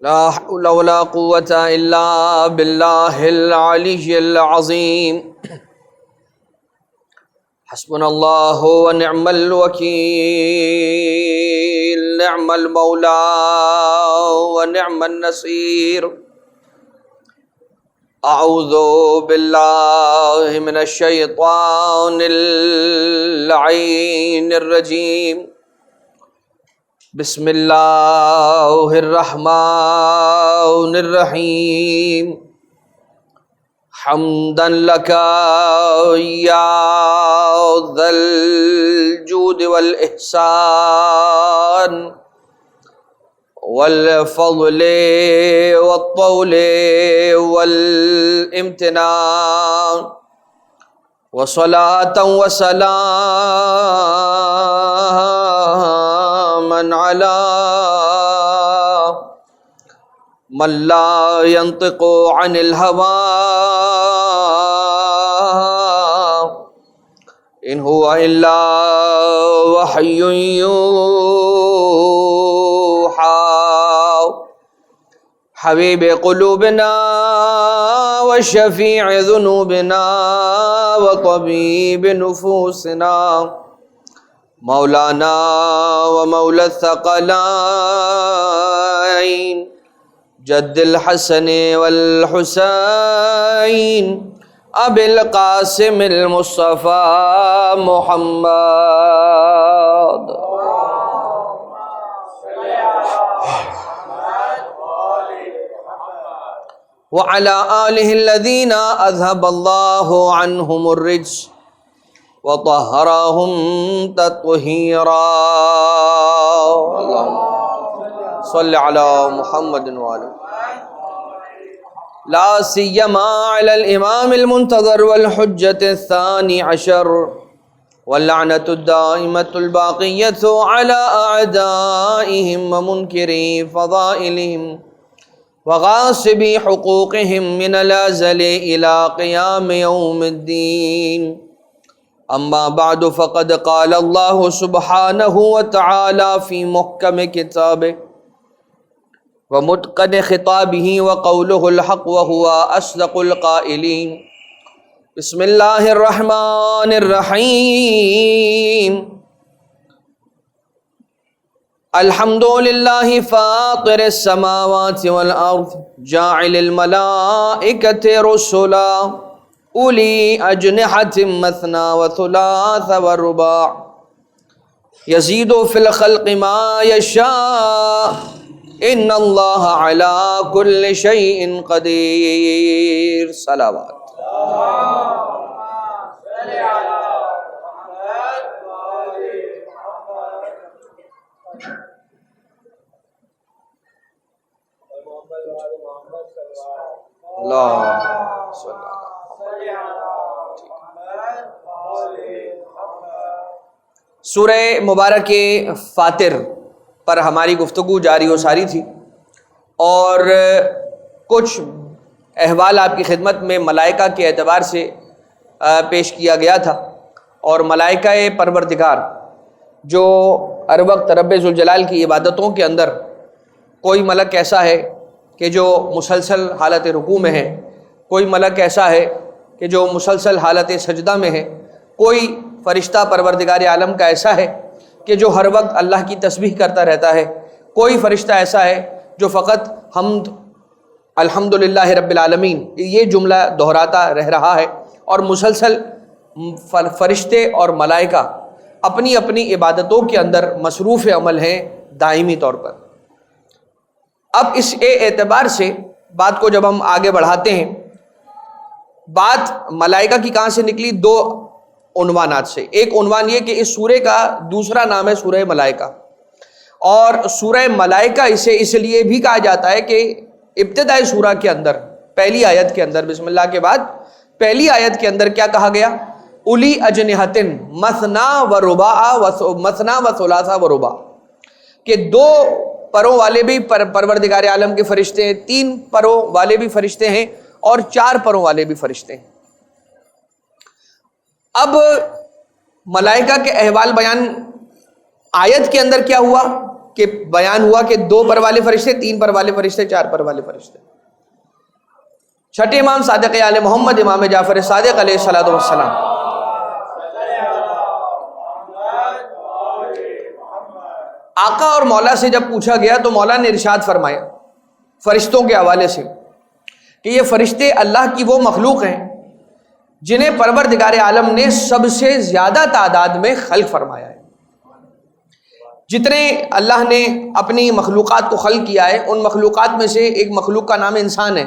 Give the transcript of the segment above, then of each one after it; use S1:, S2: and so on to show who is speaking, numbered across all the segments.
S1: لا حول ولا قوة إلا بالله العلي العظيم حسبنا الله ونعم الوكيل نعم المولى ونعم النصير أعوذ بالله من الشيطان اللعين الرجيم بسم اللہ الرحمن الرحیم حمدا لک یا ذا الجود والاحسان والفضل والطول والامتنان وصلاة وسلاما على من لا ينطق عن الهوى إن هو إلا وحي يوحى حبيب قلوبنا وشفيع ذنوبنا وطبيب نفوسنا مولانا ومولى الثقلين جد الحسن والحسين أبي القاسم المصطفى محمد وعلى آله الذين أذهب الله عنهم الرجس وطهرهم تطهيرا اللهم صل على محمد وآله لا سيما على الإمام المنتظر والحجة الثاني عشر واللعنة الدائمة الباقية على أعدائهم ومنكري فضائلهم وغاصبي حقوقهم من الأزل إلى قيام يوم الدين أما بعد فقد قال الله سبحانه وتعالى في محكم كتابه ومتقن خطابه وقوله الحق وهو أصدق القائلين بسم الله الرحمن الرحيم الحمد لله فاطر السماوات والأرض جاعل الملائكة رسلا أولي أجنحة مثنى وثلاث ورباع يزيد في الخلق ما يشاء إن الله على كل شيء قدير صلوات سورہ مبارک فاطر پر ہماری گفتگو جاری و ساری تھی اور کچھ احوال آپ کی خدمت میں ملائکہ کے اعتبار سے پیش کیا گیا تھا، اور ملائکہ پروردگار جو ہر وقت رب ذوالجلال کی عبادتوں کے اندر، کوئی ملک ایسا ہے کہ جو مسلسل حالت رکوع میں ہے، کوئی ملک ایسا ہے کہ جو مسلسل حالت سجدہ میں ہے، کوئی فرشتہ پروردگار عالم کا ایسا ہے کہ جو ہر وقت اللہ کی تسبیح کرتا رہتا ہے، کوئی فرشتہ ایسا ہے جو فقط حمد الحمدللہ رب العالمین یہ جملہ دہراتا رہ رہا ہے، اور مسلسل فرشتے اور ملائکہ اپنی اپنی عبادتوں کے اندر مصروف عمل ہیں دائمی طور پر۔ اب اس اعتبار سے بات کو جب ہم آگے بڑھاتے ہیں، بات ملائکہ کی کہاں سے نکلی؟ دو عنوانات سے۔ ایک عنوان یہ کہ اس سورہ کا دوسرا نام ہے سورہ ملائکہ، اور سورہ ملائکہ اسے اس لیے بھی کہا جاتا ہے کہ ابتدائی سورہ کے اندر پہلی آیت کے اندر بسم اللہ کے بعد پہلی آیت کے اندر کیا کہا گیا؟ اولی اجنحتن مثنا و رباع مثنا و ثلاثہ و رباع، کہ دو پروں والے بھی پروردگار عالم کے فرشتے ہیں، تین پروں والے بھی فرشتے ہیں، اور چار پروں والے بھی فرشتے ہیں۔ اب ملائکہ کے احوال بیان آیت کے اندر کیا ہوا کہ بیان ہوا کہ 2 پر والے فرشتے، 3 پر والے فرشتے، 4 پر والے فرشتے. چھٹے امام صادق آل محمد امام جعفر صادق علیہ الصلوۃ والسلام. آقا اور مولا سے جب پوچھا گیا تو مولا نے ارشاد فرمایا فرشتوں کے حوالے سے کہ یہ فرشتے اللہ کی وہ مخلوق ہیں جنہیں پروردگار عالم نے سب سے زیادہ تعداد میں خلق فرمایا ہے. جتنے اللہ نے اپنی مخلوقات کو خلق کیا ہے ان مخلوقات میں سے ایک مخلوق کا نام انسان ہے،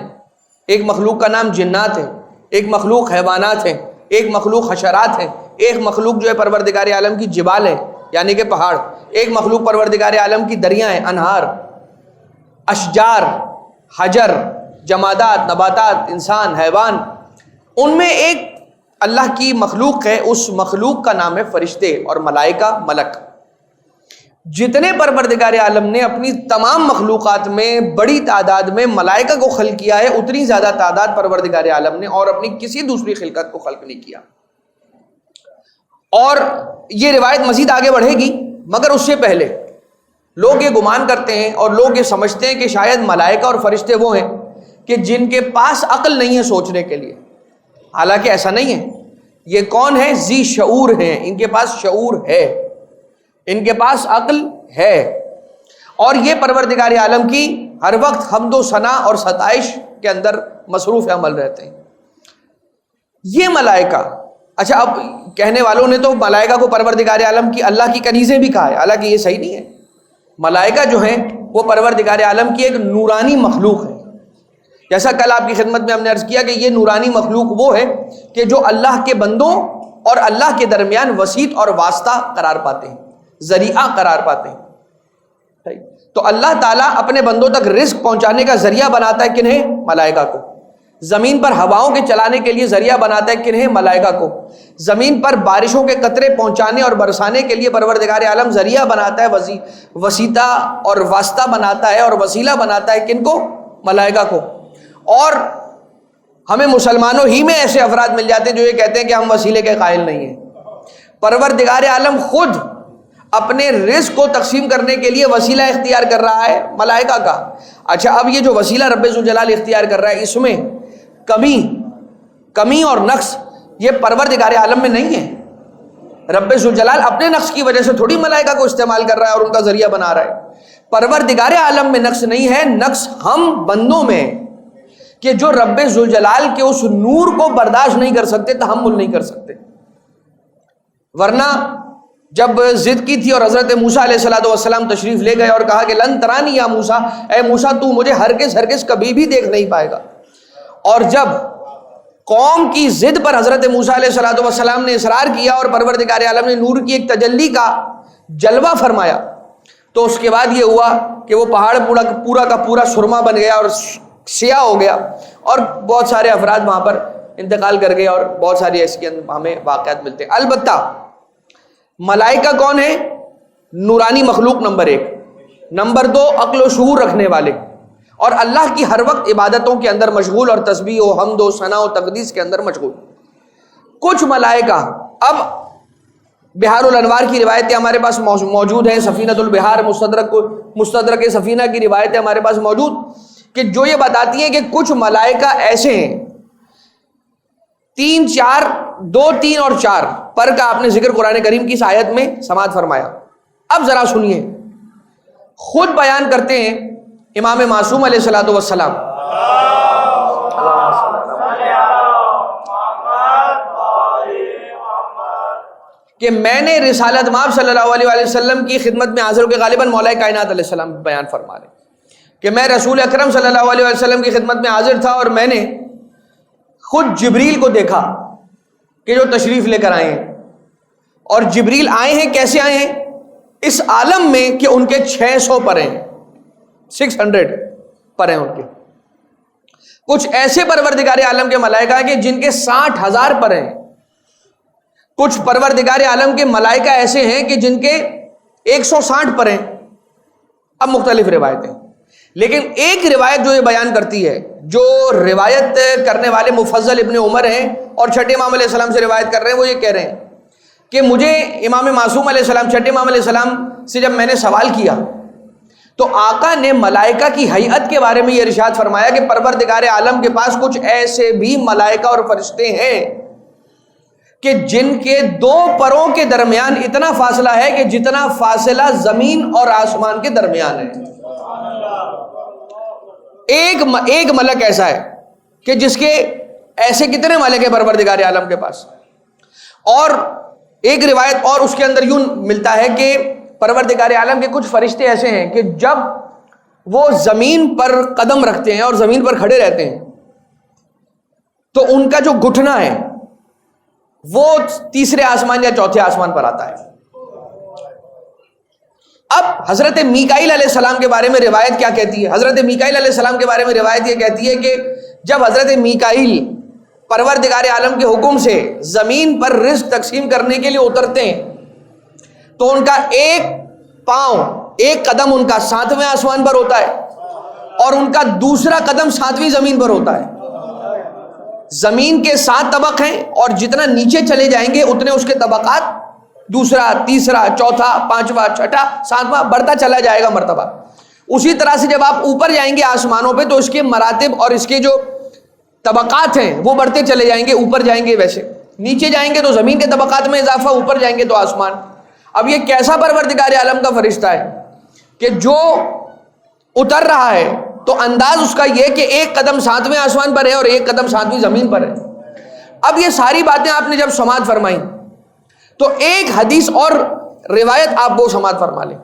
S1: ایک مخلوق کا نام جنات ہے، ایک مخلوق حیوانات ہے، ایک مخلوق حشرات ہے، ایک مخلوق جو ہے پروردگار عالم کی جبال ہے یعنی کہ پہاڑ، ایک مخلوق پروردگار عالم کی دریائیں، انہار، اشجار، حجر، جمادات، نباتات، انسان، حیوان. ان میں ایک اللہ کی مخلوق ہے، اس مخلوق کا نام ہے فرشتے اور ملائکہ، ملک. جتنے پروردگار عالم نے اپنی تمام مخلوقات میں بڑی تعداد میں ملائکہ کو خلق کیا ہے اتنی زیادہ تعداد پروردگار عالم نے اور اپنی کسی دوسری خلقت کو خلق نہیں کیا. اور یہ روایت مزید آگے بڑھے گی، مگر اس سے پہلے لوگ یہ گمان کرتے ہیں اور لوگ یہ سمجھتے ہیں کہ شاید ملائکہ اور فرشتے وہ ہیں کہ جن کے پاس عقل نہیں ہے سوچنے کے لیے. حالانکہ ایسا نہیں ہے. یہ کون ہے؟ ذی شعور ہیں، ان کے پاس شعور ہے، ان کے پاس عقل ہے، اور یہ پروردگار عالم کی ہر وقت حمد و ثنا اور ستائش کے اندر مصروف عمل رہتے ہیں. یہ ملائکہ، اچھا اب کہنے والوں نے تو ملائکہ کو پروردگار عالم کی اللہ کی کنیزیں بھی کہا ہے، حالانکہ یہ صحیح نہیں ہے. ملائکہ جو ہیں وہ پروردگار عالم کی ایک نورانی مخلوق ہے. جیسا کل آپ کی خدمت میں ہم نے عرض کیا کہ یہ نورانی مخلوق وہ ہے کہ جو اللہ کے بندوں اور اللہ کے درمیان وسیط اور واسطہ قرار پاتے ہیں، ذریعہ قرار پاتے ہیں. تو اللہ تعالیٰ اپنے بندوں تک رزق پہنچانے کا ذریعہ بناتا ہے کنہیں؟ ملائکہ کو. زمین پر ہواؤں کے چلانے کے لیے ذریعہ بناتا ہے کنہیں؟ ملائکہ کو. زمین پر بارشوں کے قطرے پہنچانے اور برسانے کے لیے پروردگار عالم ذریعہ بناتا ہے، وسیطہ اور واسطہ بناتا ہے اور وسیلہ بناتا ہے کن کو؟ ملائکہ کو. اور ہمیں مسلمانوں ہی میں ایسے افراد مل جاتے ہیں جو یہ کہتے ہیں کہ ہم وسیلے کے قائل نہیں ہیں. پروردگار عالم خود اپنے رزق کو تقسیم کرنے کے لیے وسیلہ اختیار کر رہا ہے ملائکہ کا. اچھا اب یہ جو وسیلہ رب ذوالجلال اختیار کر رہا ہے اس میں کمی اور نقص یہ پروردگار عالم میں نہیں ہے. رب ذوالجلال اپنے نقص کی وجہ سے تھوڑی ملائکہ کو استعمال کر رہا ہے اور ان کا ذریعہ بنا رہا ہے. پروردگار عالم میں نقص نہیں ہے، نقص ہم بندوں میں کہ جو رب ذوالجلال کے اس نور کو برداشت نہیں کر سکتے، تحمل نہیں کر سکتے. ورنہ جب ضد کی تھی اور حضرت موسیٰ علیہ السلام تشریف لے گئے اور کہا کہ لن ترانی یا موسیٰ، اے موسیٰ تو مجھے ہرگز کبھی بھی دیکھ نہیں پائے گا. اور جب قوم کی ضد پر حضرت موسیٰ علیہ السلام نے اصرار کیا اور پروردگار عالم نے نور کی ایک تجلی کا جلوہ فرمایا تو اس کے بعد یہ ہوا کہ وہ پہاڑ پورا کا پورا سرما بن گیا اور سیاہ ہو گیا اور بہت سارے افراد وہاں پر انتقال کر گئے اور بہت ساری ایسی ہمیں واقعات ملتے ہیں. البتہ ملائکہ کون ہے؟ نورانی مخلوق نمبر 1. نمبر 2 عقل و شعور رکھنے والے اور اللہ کی ہر وقت عبادتوں کے اندر مشغول اور تسبیح و حمد و ثنا و تقدیس کے اندر مشغول. کچھ ملائکہ، اب بحار الانوار کی روایتیں ہمارے پاس موجود ہیں، سفینۃ البحار مستدرک سفینہ کی روایتیں ہمارے پاس موجود کہ جو یہ بتاتی ہیں کہ کچھ ملائکہ ایسے ہیں 3 4 2 3 اور 4 پر کا آپ نے ذکر قرآن کریم کی اس آیت میں سماعت فرمایا. اب ذرا سنیے، خود بیان کرتے ہیں امام معصوم علیہ السلام کہ میں نے رسالت مآب صلی اللہ علیہ وسلم کی خدمت میں حاضر ہو کے غالباً مولا کائنات علیہ السلام بیان فرما رہے کہ میں رسول اکرم صلی اللہ علیہ وسلم کی خدمت میں حاضر تھا اور میں نے خود جبریل کو دیکھا کہ جو تشریف لے کر آئے ہیں. اور جبریل آئے ہیں کیسے آئے ہیں؟ اس عالم میں کہ ان کے 600 پر ہیں، 600 پر ہیں ان کے. کچھ ایسے پروردگار عالم کے ملائکہ ہیں کہ جن کے 60,000 پر ہیں. کچھ پروردگار عالم کے ملائکہ ایسے ہیں کہ جن کے 160 پر ہیں. اب مختلف روایتیں، لیکن ایک روایت جو یہ بیان کرتی ہے، جو روایت کرنے والے مفضل ابن عمر ہیں اور چھٹے امام علیہ السلام سے روایت کر رہے ہیں، وہ یہ کہہ رہے ہیں کہ مجھے امام معصوم علیہ السلام، چھٹے امام علیہ السلام سے جب میں نے سوال کیا تو آقا نے ملائکہ کی ہیئت کے بارے میں یہ ارشاد فرمایا کہ پروردگار عالم کے پاس کچھ ایسے بھی ملائکہ اور فرشتے ہیں کہ جن کے دو پروں کے درمیان اتنا فاصلہ ہے کہ جتنا فاصلہ زمین اور آسمان کے درمیان ہے. ایک ملک ایسا ہے کہ جس کے ایسے کتنے ملک ہیں پروردگار عالم کے پاس. اور ایک روایت اور اس کے اندر یوں ملتا ہے کہ پروردگار عالم کے کچھ فرشتے ایسے ہیں کہ جب وہ زمین پر قدم رکھتے ہیں اور زمین پر کھڑے رہتے ہیں تو ان کا جو گھٹنا ہے وہ تیسرے آسمان یا چوتھے آسمان پر آتا ہے. اب حضرت میکائیل علیہ السلام کے بارے میں روایت کیا کہتی ہے؟ حضرت میکائیل علیہ السلام کے بارے میں روایت یہ کہتی ہے کہ جب حضرت میکائیل پروردگار عالم کے حکم سے زمین پر رزق تقسیم کرنے کے لیے اترتے ہیں تو ان کا ایک پاؤں، ایک قدم ان کا 7ویں آسمان پر ہوتا ہے اور ان کا دوسرا قدم 7ویں زمین پر ہوتا ہے. زمین کے 7 طبق ہیں اور جتنا نیچے چلے جائیں گے اتنے اس کے طبقات دوسرا، تیسرا، چوتھا، 5واں، 6واں، 7واں بڑھتا چلا جائے گا مرتبہ. اسی طرح سے جب آپ اوپر جائیں گے آسمانوں پہ تو اس کے مراتب اور اس کے جو طبقات ہیں وہ بڑھتے چلے جائیں گے. اوپر جائیں گے ویسے، نیچے جائیں گے تو زمین کے طبقات میں اضافہ، اوپر جائیں گے تو آسمان. اب یہ کیسا پروردگار عالم کا فرشتہ ہے کہ جو اتر رہا ہے تو انداز اس کا یہ کہ ایک قدم 7ویں آسمان پر ہے اور ایک قدم 7ویں زمین پر ہے. اب یہ ساری باتیں آپ نے جب سماعت فرمائیں تو ایک حدیث اور روایت آپ وہ سماعت فرما لیں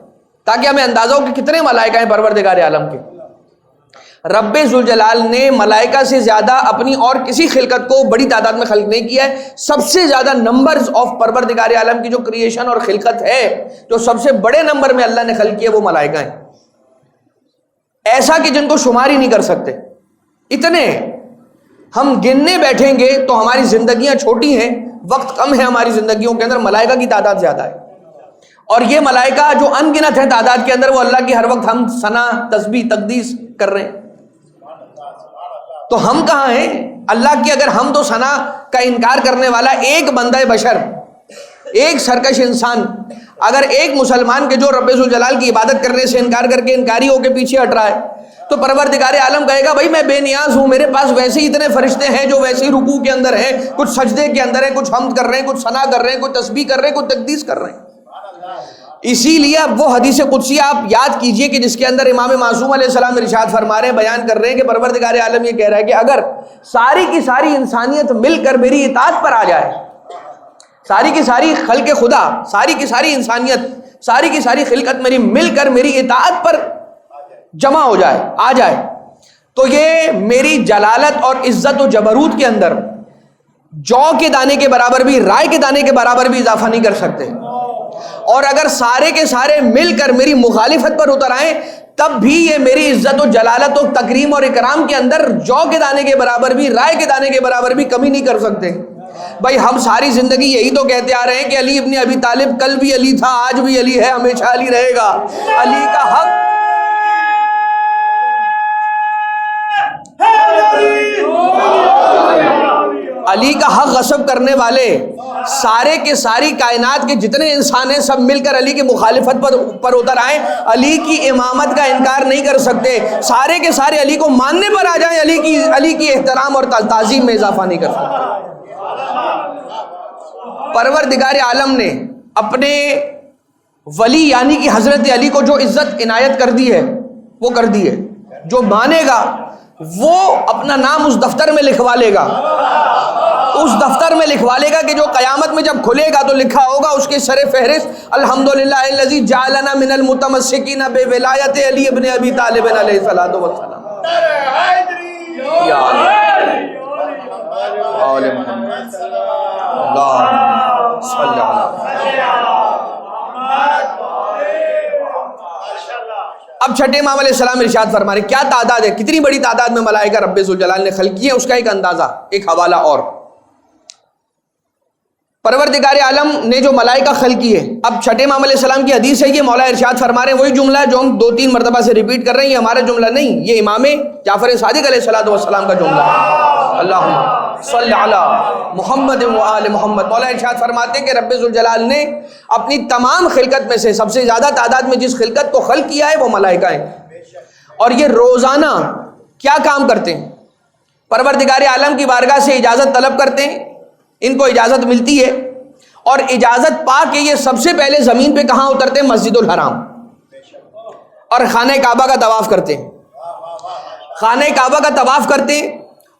S1: تاکہ ہمیں اندازہ ہو کہ کتنے ملائکہ ہیں پروردگار عالم کے. رب ذوالجلال نے ملائکہ سے زیادہ اپنی اور کسی خلقت کو بڑی تعداد میں خلق نہیں کیا ہے. سب سے زیادہ نمبرز آف پروردگار عالم کی جو کریشن اور خلقت ہے، جو سب سے بڑے نمبر میں اللہ نے خلق کیا وہ ملائکہ ہیں. ایسا کہ جن کو شمار ہی نہیں کر سکتے. اتنے ہم گننے بیٹھیں گے تو ہماری زندگیاں چھوٹی ہیں، وقت کم ہے ہماری زندگیوں کے اندر، ملائکہ کی تعداد زیادہ ہے. اور یہ ملائکہ جو ان گنت ہیں تعداد کے اندر، وہ اللہ کی ہر وقت ہم ثنا، تسبیح، تقدیس کر رہے ہیں. تو ہم کہاں ہیں؟ اللہ کی اگر ہم تو ثنا کا انکار کرنے والا ایک بندہ بشر، ایک سرکش انسان، اگر ایک مسلمان کے جو رب ذوالجلال کی عبادت کرنے سے انکار کر کے انکاری ہو کے پیچھے ہٹ رہا ہے تو پروردگار عالم کہے گا بھائی میں بے نیاز ہوں، میرے پاس ویسے ہی اتنے فرشتے ہیں جو ویسے ہی رکوع کے اندر ہیں، کچھ سجدے کے اندر ہیں، کچھ حمد کر رہے ہیں، کچھ ثنا کر رہے ہیں، کچھ تسبیح کر رہے ہیں، کچھ تقدیس کر رہے ہیں. اسی لیے اب وہ حدیث قدسی آپ یاد کیجئے کہ جس کے اندر امام معصوم علیہ السلام ارشاد فرما رہے ہیں، بیان کر رہے ہیں کہ پروردگار عالم یہ کہہ رہا ہے کہ اگر ساری کی ساری انسانیت مل کر میری اطاعت پر آ جائے، ساری کی ساری خلق خدا، ساری کی ساری انسانیت، ساری کی ساری خلقت میری مل کر میری اطاعت پر جمع ہو جائے، آ جائے، تو یہ میری جلالت اور عزت و جبروت کے اندر جو کے دانے کے برابر بھی، رائے کے دانے کے برابر بھی اضافہ نہیں کر سکتے. اور اگر سارے کے سارے مل کر میری مخالفت پر اتر آئیں تب بھی یہ میری عزت و جلالت و تکریم اور اکرام کے اندر جو کے دانے کے برابر بھی، رائے کے دانے کے برابر بھی کمی نہیں کر سکتے. بھائی ہم ساری زندگی یہی تو کہتے آ رہے ہیں کہ علی ابن ابی طالب کل بھی علی تھا، آج بھی علی ہے، ہمیشہ علی رہے گا. علی کا حق علی کا حق غصب کرنے والے سارے کے ساری کائنات کے جتنے انسان ہیں سب مل کر علی کی مخالفت پر اتر آئیں، علی کی امامت کا انکار نہیں کر سکتے. سارے کے سارے علی کو ماننے پر آ جائیں، علی کی احترام اور تعظیم میں اضافہ نہیں کر سکتے. پروردگار عالم نے اپنے ولی یعنی کہ حضرت علی کو جو عزت عنایت کر دی ہے وہ کر دی ہے. جو مانے گا وہ اپنا نام اس دفتر میں لکھوا لے گا، اس دفتر میں لکھوا لے گا کہ جو قیامت میں جب کھلے گا تو لکھا ہوگا اس کے سر فہرست الحمدللہ الذی جعلنا من المتمسکین بولایت علی ابن ابی طالب علیہ الصلوۃ والسلام. یا آل محمد اللہم صلی علی. اب چھٹے امام علیہ السلام ارشاد فرما رہے کیا تعداد ہے، کتنی بڑی تعداد میں ملائکہ رب ذوالجلال نے خلق کی ہے، اس کا ایک اندازہ، ایک حوالہ. اور پروردگار عالم نے جو ملائکہ خلق کی ہے، اب چھٹے امام علیہ السلام کی حدیث ہے، یہ مولا ارشاد فرما رہے ہیں وہی جملہ جو ہم 2-3 مرتبہ سے ریپیٹ کر رہے ہیں، یہ ہمارا جملہ نہیں، یہ امام جعفر صادق علیہ السلام کا جملہ ہے. اللہم صلی علی محمد و آل محمد۔ مولا ارشاد فرماتے ہیں کہ رب ذوالجلال نے اپنی تمام خلقت میں سے سب سے زیادہ تعداد میں جس خلقت کو خلق کیا ہے وہ ملائکہ ہیں، اور یہ روزانہ کیا کام کرتے ہیں؟ پروردگار عالم کی بارگاہ سے اجازت طلب کرتے ہیں، ان کو اجازت ملتی ہے، اور اجازت پا کے یہ سب سے پہلے زمین پہ کہاں اترتے ہیں؟ مسجد الحرام، اور خانہ کعبہ کا طواف کرتے ہیں، خانہ کعبہ کا طواف کرتے ہیں،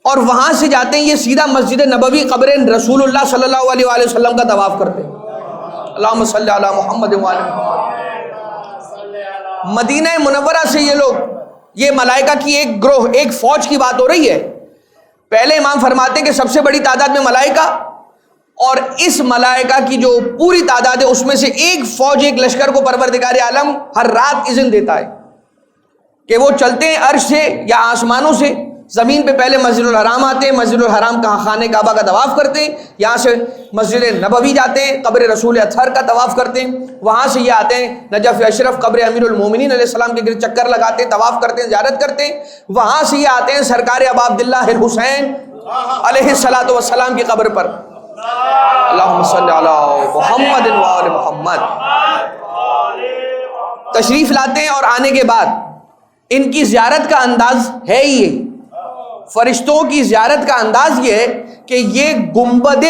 S1: اور وہاں سے جاتے ہیں یہ سیدھا مسجد نبوی قبر رسول اللہ صلی اللہ علیہ وآلہ وسلم کا طواف کرتے ہیں۔ اللہم صلی علی محمد و آل محمد۔ مدینہ منورہ سے یہ لوگ، یہ ملائکہ کی ایک گروہ، ایک فوج کی بات ہو رہی ہے۔ پہلے امام فرماتے ہیں کہ سب سے بڑی تعداد میں ملائکہ، اور اس ملائکہ کی جو پوری تعداد ہے اس میں سے ایک فوج، ایک لشکر کو پروردگار عالم ہر رات اذن دیتا ہے کہ وہ چلتے ہیں عرش سے یا آسمانوں سے زمین پہ، پہلے مسجد الحرام آتے ہیں، مسجد الحرام کا خانہ کعبہ کا طواف کرتے ہیں، یہاں سے مسجد نبوی جاتے ہیں، قبر رسول اطہر کا طواف کرتے ہیں، وہاں سے یہ آتے ہیں نجف اشرف قبر امیر المومنین علیہ السلام کے گرد چکر لگاتے ہیں، طواف کرتے ہیں، زیارت کرتے ہیں، وہاں سے یہ آتے ہیں سرکار ابا عبداللہ الحسین علیہ الصلوۃ والسلام کی قبر پر۔ اللہم صلی علی محمد و آل محمد۔ تشریف لاتے ہیں، اور آنے کے بعد ان کی زیارت کا انداز ہے یہ، فرشتوں کی زیارت کا انداز یہ ہے کہ یہ گنبد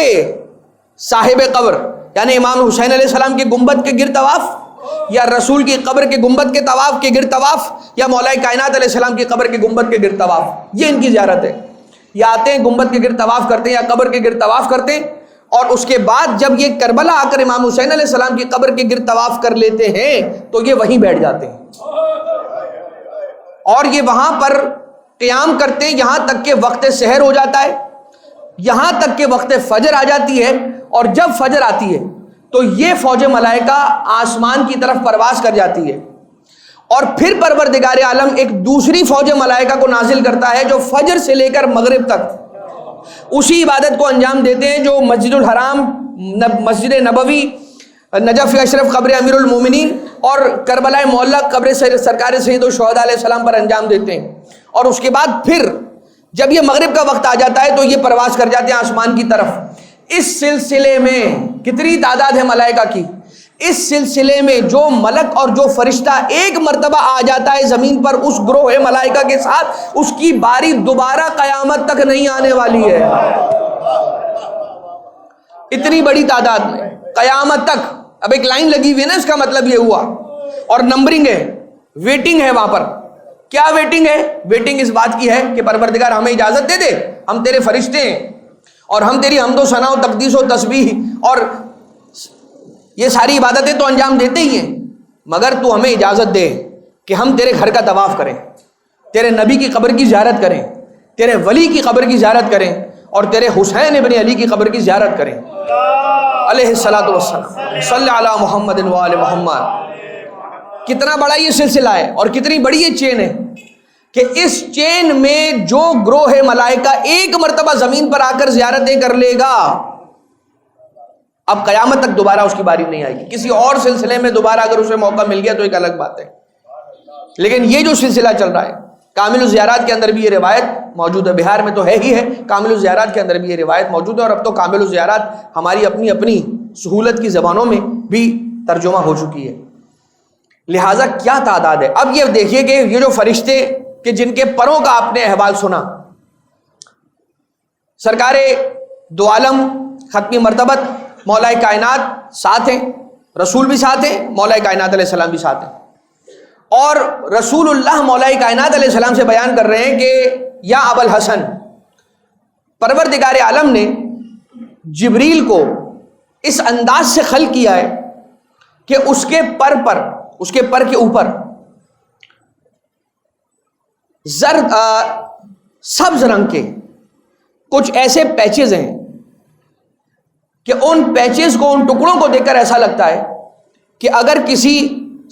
S1: صاحب قبر، یعنی امام حسین علیہ السلام کے گنبد کے گرد طواف، یا رسول کی قبر کے گنبد کے طواف کے گرد طواف، یا مولا کائنات علیہ السلام کی قبر کے گنبد کے گرد طواف، یہ ان کی زیارت ہے۔ یہ آتے ہیں گنبد کے گرد طواف کرتے ہیں یا قبر کے گرد طواف کرتے ہیں، اور اس کے بعد جب یہ کربلا آ کر امام حسین علیہ السلام کی قبر کے گرد طواف کر لیتے ہیں تو یہ وہیں بیٹھ جاتے ہیں، اور یہ وہاں پر قیام کرتے ہیں یہاں تک کہ وقت سحر ہو جاتا ہے، یہاں تک کہ وقت فجر آ جاتی ہے، اور جب فجر آتی ہے تو یہ فوج ملائکہ آسمان کی طرف پرواز کر جاتی ہے، اور پھر پروردگار عالم ایک دوسری فوج ملائکہ کو نازل کرتا ہے جو فجر سے لے کر مغرب تک اسی عبادت کو انجام دیتے ہیں جو مسجد الحرام، مسجد نبوی، نجف اشرف قبر امیر المومنین اور کربلا معلی قبر سرکار سید الشہداء علیہ السلام پر انجام دیتے ہیں۔ اور اس کے بعد پھر جب یہ مغرب کا وقت آ جاتا ہے تو یہ پرواز کر جاتے ہیں آسمان کی طرف۔ اس سلسلے میں کتنی تعداد ہے ملائکہ کی؟ اس سلسلے میں جو ملک اور جو فرشتہ ایک مرتبہ آ جاتا ہے زمین پر اس گروہ ملائکہ کے ساتھ، اس کی باری دوبارہ قیامت تک نہیں آنے والی ہے۔ اتنی بڑی تعداد میں قیامت تک۔ اب ایک لائن لگی ہوئی ہے نا، اس کا مطلب یہ ہوا، اور نمبرنگ ہے، ویٹنگ ہے وہاں پر۔ کیا ویٹنگ ہے؟ ویٹنگ اس بات کی ہے کہ پروردگار ہمیں اجازت دے دے، ہم تیرے فرشتے ہیں اور ہم تیری حمد و ثنا و تقدیس و تسبیح اور یہ ساری عبادتیں تو انجام دیتے ہی ہیں، مگر تو ہمیں اجازت دے کہ ہم تیرے گھر کا طواف کریں، تیرے نبی کی قبر کی زیارت کریں، تیرے ولی کی قبر کی زیارت کریں، اور تیرے حسین ابن علی کی قبر کی زیارت کریں علیہ الصلوۃ والسلام۔ صلی علی محمد و آل محمد۔ کتنا بڑا یہ سلسلہ ہے اور کتنی بڑی یہ چین ہے کہ اس چین میں جو گروہ ملائکہ ایک مرتبہ زمین پر آ کر زیارتیں کر لے گا، اب قیامت تک دوبارہ اس کی باری نہیں آئے گی۔ کسی اور سلسلے میں دوبارہ اگر اسے موقع مل گیا تو ایک الگ بات ہے، لیکن یہ جو سلسلہ چل رہا ہے، کامل الزیارات کے اندر بھی یہ روایت موجود ہے، بہار میں تو ہے ہی ہے، کامل الزیارات کے اندر بھی یہ روایت موجود ہے، اور اب تو کامل الزیارات ہماری اپنی اپنی سہولت کی زبانوں میں بھی ترجمہ ہو چکی ہے۔ لہٰذا کیا تعداد ہے؟ اب یہ دیکھیے کہ یہ جو فرشتے کہ جن کے پروں کا آپ نے احوال سنا، سرکار دو عالم ختمی مرتبت مولا کائنات ساتھ ہیں، رسول بھی ساتھ ہیں، مولا کائنات علیہ السلام بھی ساتھ ہیں، اور رسول اللہ مولا کائنات علیہ السلام سے بیان کر رہے ہیں کہ یا ابا الحسن، پروردگار عالم نے جبریل کو اس انداز سے خلق کیا ہے کہ اس کے پر کے اوپر سبز رنگ کے کچھ ایسے پیچز ہیں کہ ان پیچز کو، ان ٹکڑوں کو دیکھ کر ایسا لگتا ہے کہ اگر کسی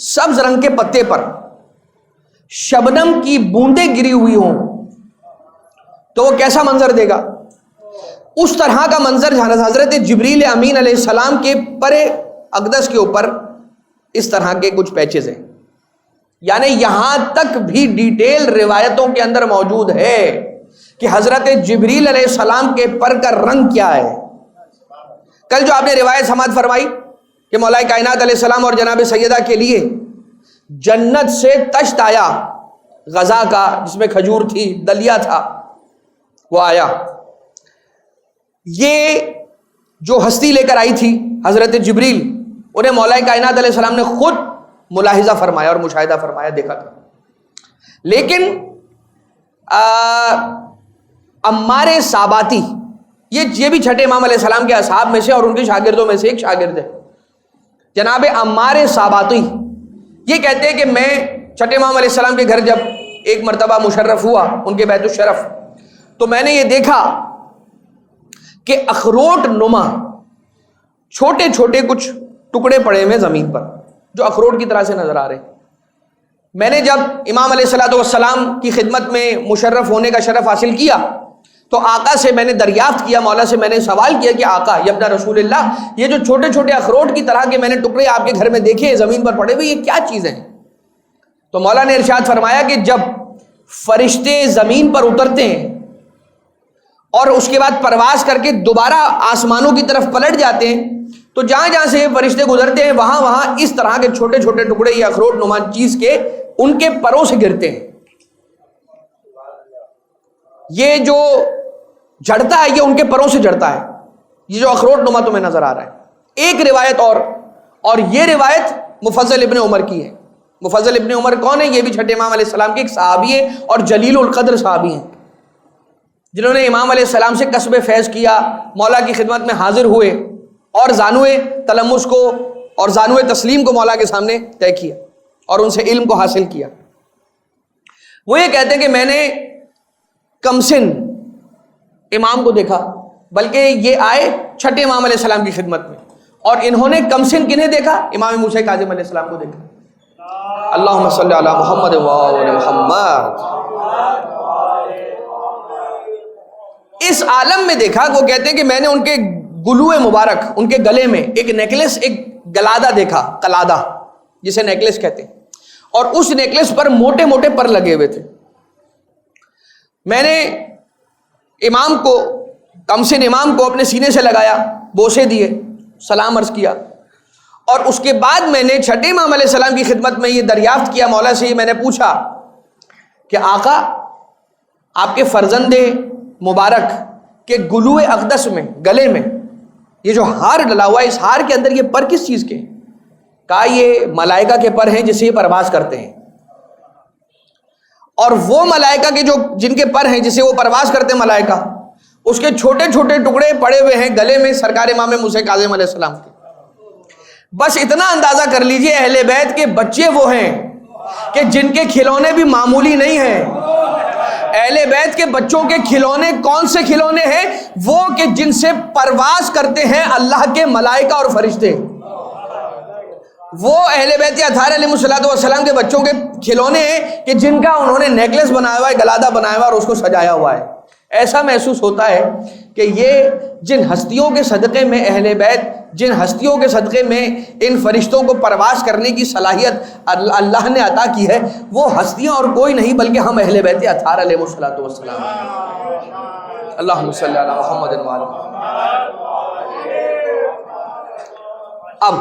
S1: سبز رنگ کے پتے پر شبنم کی بوندیں گری ہوئی ہوں تو وہ کیسا منظر دے گا؟ اس طرح کا منظر حضرت جبریل امین علیہ السلام کے پر اقدس کے اوپر اس طرح کے کچھ پیچز ہیں۔ یعنی یہاں تک بھی ڈیٹیل روایتوں کے اندر موجود ہے کہ حضرت جبریل علیہ السلام کے پر کا رنگ کیا ہے. کل جو آپ نے روایت سماعت فرمائی کہ مولا کائنات علیہ السلام اور جناب سیدہ کے لیے جنت سے تشت آیا غذا کا، جس میں کھجور تھی، دلیا تھا، وہ آیا. یہ جو ہستی لے کر آئی تھی حضرت جبریل، انہیں مولا کائنات علیہ السلام نے خود ملاحظہ فرمایا اور مشاہدہ فرمایا، دیکھا تھا. لیکن عمار ساباتی، یہ بھی چھٹے امام علیہ السلام کے اصحاب میں سے اور ان کے شاگردوں میں سے ایک شاگرد ہے، جناب عمار ساباتی. یہ کہتے ہیں کہ میں چھٹے امام علیہ السلام کے گھر جب ایک مرتبہ مشرف ہوا، ان کے بیت الشرف، تو میں نے یہ دیکھا کہ اخروٹ نما چھوٹے چھوٹے کچھ ٹکڑے پڑے ہوئے زمین پر، جو اخروٹ کی طرح سے نظر آ رہے. میں نے جب امام علیہ الصلوۃ والسلام کی خدمت میں مشرف ہونے کا شرف حاصل کیا تو آقا سے میں نے دریافت کیا، مولا سے میں نے سوال کیا کہ آقا یا ابن رسول اللہ، یہ جو چھوٹے چھوٹے اخروٹ کی طرح کے میں نے ٹکڑے آپ کے گھر میں دیکھے زمین پر پڑے ہوئے، یہ کیا چیزیں ہیں؟ تو مولا نے ارشاد فرمایا کہ جب فرشتے زمین پر اترتے ہیں اور اس کے بعد پرواز کر کے دوبارہ آسمانوں کی طرف پلٹ جاتے ہیں، تو جہاں جہاں سے فرشتے گزرتے ہیں وہاں وہاں اس طرح کے چھوٹے چھوٹے ٹکڑے یہ اخروٹ نما چیز کے ان کے پروں سے گرتے ہیں. یہ جو جڑتا ہے یہ ان کے پروں سے جڑتا ہے، یہ جو اخروٹ نما تمہیں نظر آ رہا ہے. ایک روایت اور یہ روایت مفضل ابن عمر کی ہے. مفضل ابن عمر کون ہے؟ یہ بھی چھٹے امام علیہ السلام کے ایک صحابی ہیں اور جلیل القدر صحابی ہیں، جنہوں نے امام علیہ السلام سے کسب فیض کیا، مولا کی خدمت میں حاضر ہوئے اور زانوے تلمس کو اور زانوے تسلیم کو مولا کے سامنے طے کیا اور ان سے علم کو حاصل کیا. وہ یہ کہتے ہیں کہ میں نے کمسن امام کو دیکھا، بلکہ یہ آئے چھٹے امام علیہ السلام کی خدمت میں، اور انہوں نے کمسن کنہیں دیکھا؟ امام موسیٰ کاظم علیہ السلام کو دیکھا. اللہم صلی علی محمد وآل محمد. اس عالم میں دیکھا. وہ کہتے ہیں کہ میں نے ان کے گلوئے مبارک، ان کے گلے میں ایک نیکلس، ایک گلادہ دیکھا، قلادہ جسے نیکلس کہتے ہیں، اور اس نیکلس پر موٹے موٹے پر لگے ہوئے تھے. میں نے امام کو، کمسن امام کو اپنے سینے سے لگایا، بوسے دیے، سلام عرض کیا، اور اس کے بعد میں نے چھٹے امام علیہ السلام کی خدمت میں یہ دریافت کیا، مولا سے یہ میں نے پوچھا کہ آقا آپ کے فرزند مبارک کے گلوئے اقدس میں، گلے میں یہ جو ہار ڈلا ہوا ہے، اس ہار کے اندر یہ پر کس چیز کے ہیں؟ کہا یہ ملائکہ کے پر ہیں جسے یہ پرواز کرتے ہیں. اور وہ ملائکہ کے جو جن کے پر ہیں جسے وہ پرواز کرتے ہیں ملائکہ، اس کے چھوٹے چھوٹے ٹکڑے پڑے ہوئے ہیں گلے میں سرکار امام موسیٰ کاظم علیہ السلام کے. بس اتنا اندازہ کر لیجئے اہل بیت کے بچے وہ ہیں کہ جن کے کھلونے بھی معمولی نہیں ہیں. اہل بیت کے بچوں کے کھلونے کون سے کھلونے ہیں؟ وہ کہ جن سے پرواز کرتے ہیں اللہ کے ملائکہ اور فرشتے. وہ اہل بیت اطہار علیہ السلام کے بچوں کے کھلونے ہیں کہ جن کا انہوں نے نیکلس بنایا ہوا ہے، گلادہ بنایا ہوا ہے اور اس کو سجایا ہوا ہے. ایسا محسوس ہوتا ہے کہ یہ جن ہستیوں کے صدقے میں اہل بیت، جن ہستیوں کے صدقے میں ان فرشتوں کو پرواز کرنے کی صلاحیت اللہ نے عطا کی ہے، وہ ہستیاں اور کوئی نہیں بلکہ ہم اہل بیت اطہار علیہ السلام. اللہم صلی علی محمد وآل محمد. اب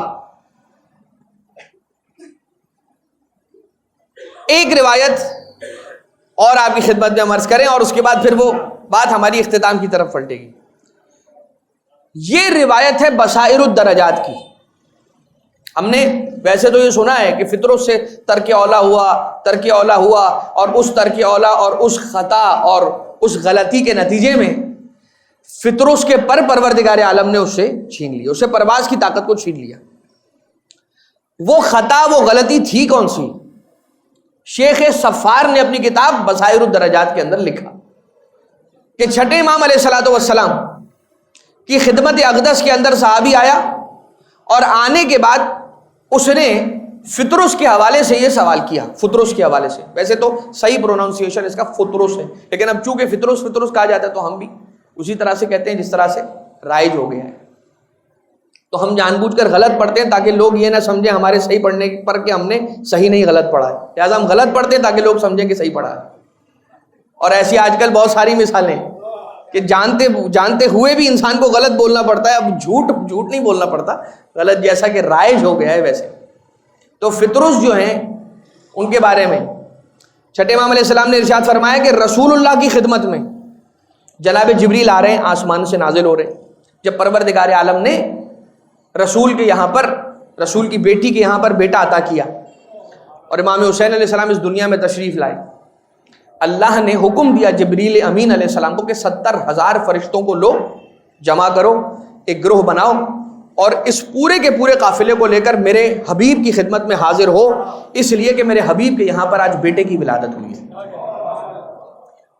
S1: ایک روایت اور آپ کی خدمت میں ہم عرض کریں اور اس کے بعد پھر وہ بات ہماری اختتام کی طرف پلٹے گی. یہ روایت ہے بصائر الدرجات کی. ہم نے ویسے تو یہ سنا ہے کہ فطرت سے ترک اولا ہوا اور اس ترک اولا اور اس خطا اور اس غلطی کے نتیجے میں فطرت کے پر پروردگار عالم نے اس سے چھین لیا، اس سے پرواز کی طاقت کو چھین لیا. وہ خطا، وہ غلطی تھی کون سی؟ شیخ صفار نے اپنی کتاب بصائر الدرجات کے اندر لکھا کہ چھٹے امام علیہ الصلوۃ والسلام کی خدمت اقدس کے اندر صحابی آیا اور آنے کے بعد اس نے فطرس کے حوالے سے یہ سوال کیا. فطرس کے حوالے سے، ویسے تو صحیح پروننسیشن اس کا فطرس ہے، لیکن اب چونکہ فطرس کہا جاتا ہے تو ہم بھی اسی طرح سے کہتے ہیں جس طرح سے رائج ہو گیا ہے. تو ہم جان بوجھ کر غلط پڑھتے ہیں تاکہ لوگ یہ نہ سمجھیں ہمارے صحیح پڑھنے پر کہ ہم نے صحیح نہیں غلط پڑھا ہے، لہٰذا ہم غلط پڑھتے ہیں تاکہ لوگ سمجھیں کہ صحیح پڑھا ہے. اور ایسی آج کل بہت ساری مثالیں کہ جانتے ہوئے بھی انسان کو غلط بولنا پڑتا ہے. اب جھوٹ نہیں بولنا پڑتا، غلط جیسا کہ رائج ہو گیا ہے ویسے. تو فطرس جو ہیں ان کے بارے میں چھٹے امام علیہ السلام نے ارشاد فرمایا کہ رسول اللہ کی خدمت میں جناب جبریل آ رہے ہیں، آسمان سے نازل ہو رہے ہیں. جب پروردگار عالم نے رسول کے یہاں پر، رسول کی بیٹی کے یہاں پر بیٹا عطا کیا اور امام حسین علیہ السلام اس دنیا میں تشریف لائے، اللہ نے حکم دیا جبریل امین علیہ السلام کو کہ 70,000 فرشتوں کو لو، جمع کرو، ایک گروہ بناؤ اور اس پورے کے پورے قافلے کو لے کر میرے حبیب کی خدمت میں حاضر ہو، اس لیے کہ میرے حبیب کے یہاں پر آج بیٹے کی ولادت ہوئی ہے.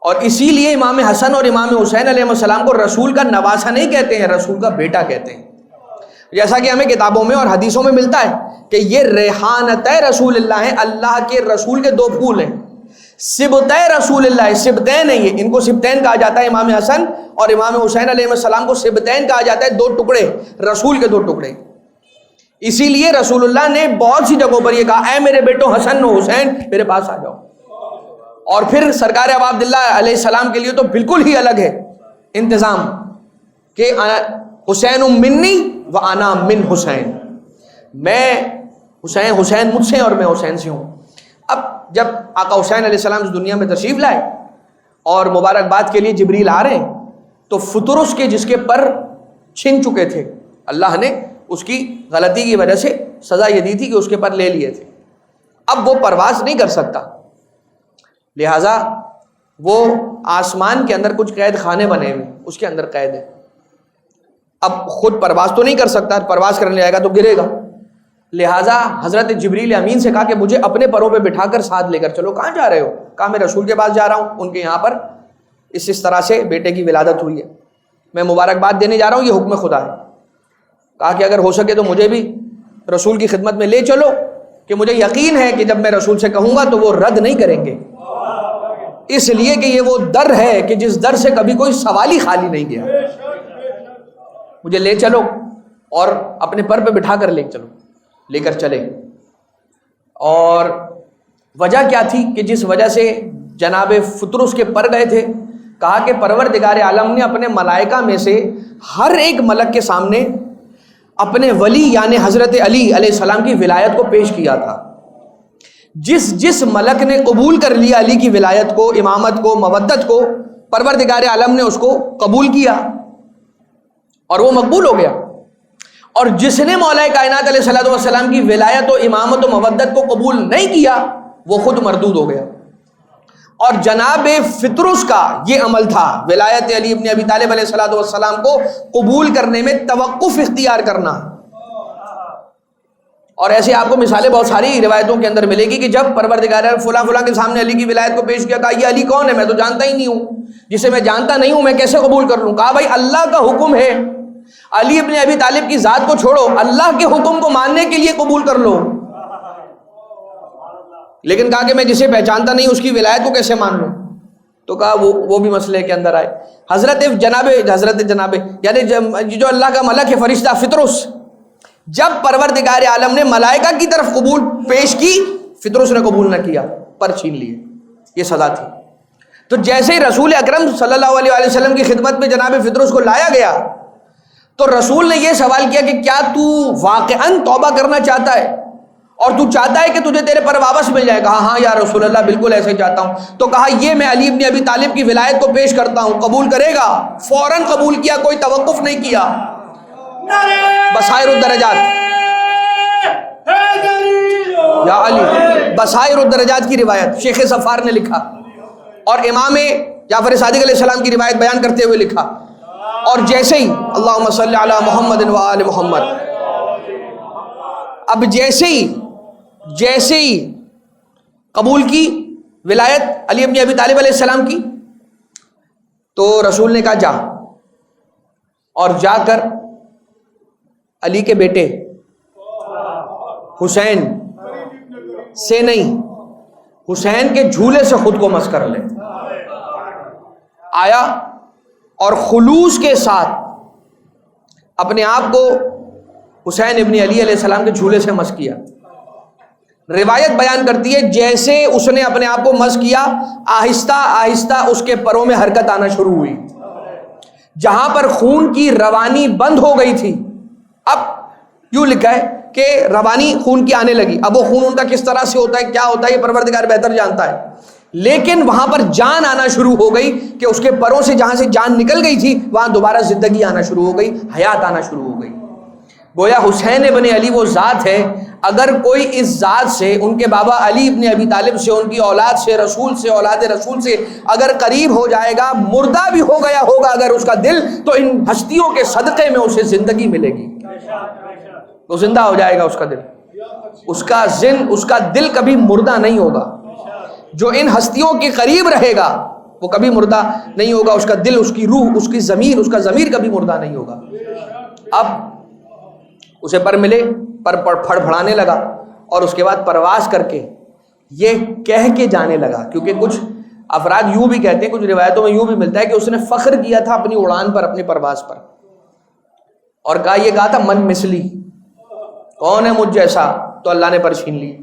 S1: اور اسی لیے امام حسن اور امام حسین علیہ السلام کو رسول کا نواسا نہیں کہتے ہیں، رسول کا بیٹا کہتے ہیں. جیسا کہ ہمیں کتابوں میں اور حدیثوں میں ملتا ہے کہ یہ ریحانت رسول اللہ ہیں، اللہ کے رسول کے 2 پھول ہیں. سبتہ رسول اللہ، سبتین ہیں یہ، ان کو سبتین کہا جاتا ہے. امام حسن اور امام حسین علیہ السلام کو سبتین کہا جاتا ہے، 2 ٹکڑے، رسول کے 2 ٹکڑے. اسی لیے رسول اللہ نے بہت سی جگہوں پر یہ کہا اے میرے بیٹوں حسن و حسین میرے پاس آ جاؤ. اور پھر سرکار ابا عبداللہ علیہ السلام کے لیے تو بالکل ہی الگ ہے انتظام کہ حسین منی و انا من حسین، میں حسین مجھ سے اور میں حسین سے ہوں. اب جب آقا حسین علیہ السلام اس دنیا میں تشریف لائے اور مبارکباد کے لیے جبریل آ رہے ہیں تو فطرس کے جس کے پر چھن چکے تھے، اللہ نے اس کی غلطی کی وجہ سے سزا یہ دی تھی کہ اس کے پر لے لیے تھے. اب وہ پرواز نہیں کر سکتا، لہٰذا وہ آسمان کے اندر کچھ قید خانے بنے ہوئے، اس کے اندر قید ہے. اب خود پرواز تو نہیں کر سکتا، پرواز کرنے جائے گا تو گرے گا. لہٰذا حضرت جبریل امین سے کہا کہ مجھے اپنے پروں پہ بٹھا کر ساتھ لے کر چلو. کہاں جا رہے ہو؟ کہا میں رسول کے پاس جا رہا ہوں، ان کے یہاں پر اس طرح سے بیٹے کی ولادت ہوئی ہے، میں مبارکباد دینے جا رہا ہوں، یہ حکم خدا ہے. کہا کہ اگر ہو سکے تو مجھے بھی رسول کی خدمت میں لے چلو، کہ مجھے یقین ہے کہ جب میں رسول سے کہوں گا تو وہ رد نہیں کریں گے، اس لیے کہ یہ وہ در ہے کہ جس در سے کبھی کوئی سوال ہی خالی نہیں گیا. مجھے لے چلو اور اپنے پر پہ بٹھا کر لے چلو، لے کر چلے. اور وجہ کیا تھی کہ جس وجہ سے جناب فطرس کے پر گئے تھے؟ کہا کہ پروردگار عالم نے اپنے ملائکہ میں سے ہر ایک ملک کے سامنے اپنے ولی یعنی حضرت علی علیہ السلام کی ولایت کو پیش کیا تھا. جس ملک نے قبول کر لیا علی کی ولایت کو، امامت کو، مودت کو، پروردگار عالم نے اس کو قبول کیا اور وہ مقبول ہو گیا. اور جس نے مولا کائنات علیہ الصلوۃ والسلام کی ولایت و امامت و مودت کو قبول نہیں کیا وہ خود مردود ہو گیا. اور جناب فطرس کا یہ عمل تھا ولایت علی ابن ابی طالب علیہ الصلوۃ والسلام کو قبول کرنے میں توقف اختیار کرنا. اور ایسے آپ کو مثالیں بہت ساری روایتوں کے اندر ملے گی کہ جب پروردگار فلاں فلاں کے سامنے علی کی ولایت کو پیش کیا، کہا یہ علی کون ہے؟ میں تو جانتا ہی نہیں ہوں، جسے میں جانتا نہیں ہوں میں کیسے قبول کر لوں؟ کہا بھائی اللہ کا حکم ہے، علی ابن ابی طالب کی ذات کو چھوڑو، اللہ کے حکم کو ماننے کے لیے قبول کر لو. لیکن کہا کہ میں جسے پہچانتا نہیں اس کی ولایت کو کیسے مان لوں؟ تو کہا وہ بھی مسئلے کے اندر آئے. حضرت جناب یعنی جو اللہ کا ملک ہے فرشتہ فطرس، جب پروردگار عالم نے ملائکہ کی طرف قبول پیش کی، فطرس نے قبول نہ کیا، پر چھین لیے، یہ سزا تھی. تو جیسے ہی رسول اکرم صلی اللہ علیہ وسلم کی خدمت میں جناب فطرس کو لایا گیا تو رسول نے یہ سوال کیا کہ کیا تو واقعاً توبہ کرنا چاہتا ہے اور تو چاہتا ہے کہ تجھے تیرے پر واپس مل جائے؟ کہا ہاں یا رسول اللہ بالکل ایسے چاہتا ہوں. تو کہا یہ میں علی ابن ابی طالب کی ولایت کو پیش کرتا ہوں، قبول کرے گا؟ فوراً قبول کیا، کوئی توقف نہیں کیا. بصائر الدرجات یا علی، بصائر الدرجات کی روایت شیخ صفار نے لکھا اور امام جعفر صادق علیہ السلام کی روایت بیان کرتے ہوئے لکھا. اور جیسے ہی اللہم صلی علی محمد و آل محمد، اب جیسے ہی قبول کی ولایت علی ابن ابی طالب علیہ السلام کی تو رسول نے کہا جا، اور جا کر علی کے بیٹے حسین سے نہیں، حسین کے جھولے سے خود کو مس کر لے. آیا اور خلوص کے ساتھ اپنے آپ کو حسین ابن علی علیہ السلام کے جھولے سے مس کیا. روایت بیان کرتی ہے جیسے اس نے اپنے آپ کو مس کیا، آہستہ آہستہ اس کے پروں میں حرکت آنا شروع ہوئی، جہاں پر خون کی روانی بند ہو گئی تھی اب یوں لکھا ہے کہ روانی خون کی آنے لگی۔ اب وہ خون ان کا کس طرح سے ہوتا ہے، کیا ہوتا ہے، یہ پروردگار بہتر جانتا ہے، لیکن وہاں پر جان آنا شروع ہو گئی کہ اس کے پروں سے جہاں سے جان نکل گئی تھی وہاں دوبارہ زندگی آنا شروع ہو گئی، حیات آنا شروع ہو گئی۔ گویا حسین ابن علی وہ ذات ہے، اگر کوئی اس ذات سے، ان کے بابا علی ابن ابی طالب سے، ان کی اولاد سے، رسول سے، اولاد رسول سے اگر قریب ہو جائے گا، مردہ بھی ہو گیا ہوگا اگر اس کا دل، تو ان ہستیوں کے صدقے میں اسے زندگی ملے گی، وہ زندہ ہو جائے گا اس کا دل، اس کا دل کبھی مردہ نہیں ہوگا۔ جو ان ہستیوں کے قریب رہے گا وہ کبھی مردہ نہیں ہوگا، اس کا دل، اس کی روح، اس کی ضمیر، اس کا ضمیر کبھی مردہ نہیں ہوگا۔ اب اسے پر ملے، پر پھڑ پھڑانے لگا، اور اس کے بعد پرواز کر کے یہ کہہ کے جانے لگا، کیونکہ کچھ افراد یوں بھی کہتے ہیں، کچھ روایتوں میں یوں بھی ملتا ہے کہ اس نے فخر کیا تھا اپنی اڑان پر، اپنی پرواز پر، اور یہ کہا تھا من مثلی، کون ہے مجھ جیسا، تو اللہ نے پر چھین لی۔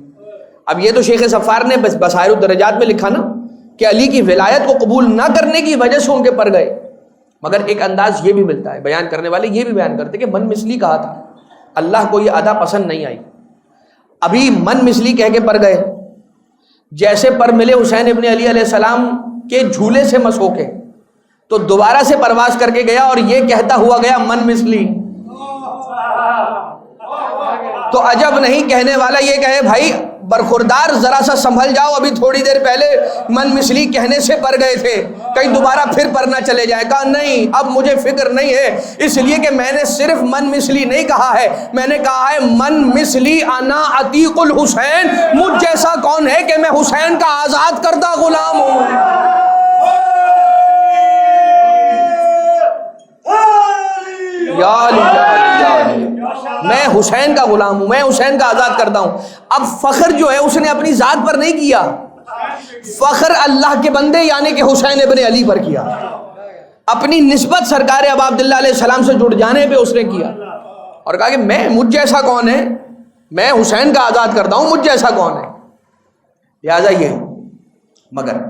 S1: اب یہ تو شیخ صفار نے بصائر الدرجات میں لکھا نا کہ علی کی ولایت کو قبول نہ کرنے کی وجہ سے ان کے پر گئے، مگر ایک انداز یہ بھی ملتا ہے، بیان کرنے والے یہ بھی بیان کرتے کہ من مثلی کہا تھا، اللہ کو یہ ادا پسند نہیں آئی، ابھی من مثلی کہہ کے پر گئے۔ جیسے پر ملے حسین ابن علی علیہ السلام کے جھولے سے مس ہو کے، تو دوبارہ سے پرواز کر کے گیا اور یہ کہتا ہوا گیا من مثلی۔ تو عجب نہیں کہنے والا یہ کہے بھائی برخوردار ذرا سا سنبھل جاؤ، ابھی تھوڑی دیر پہلے من مثلی کہنے سے پر گئے تھے، کہیں دوبارہ پھر پر نہ چلے جائے۔ کہا نہیں، اب مجھے فکر نہیں ہے، اس لیے کہ میں نے صرف من مثلی نہیں کہا ہے، میں نے کہا ہے من مثلی انا عتیق الحسین، مجھ جیسا کون ہے کہ میں حسین کا آزاد کردہ غلام ہوں۔ میں حسین کا غلام ہوں، میں حسین کا آزاد کرتا ہوں۔ اب فخر جو ہے اس نے اپنی ذات پر نہیں کیا، فخر اللہ کے بندے یعنی کہ حسین ابن علی پر کیا، اپنی نسبت سرکار ابا عبداللہ علیہ السلام سے جڑ جانے پہ اس نے کیا، اور کہا کہ میں، مجھ جیسا کون ہے، میں حسین کا آزاد کرتا ہوں، مجھ جیسا کون ہے، لہٰذا یہ۔ مگر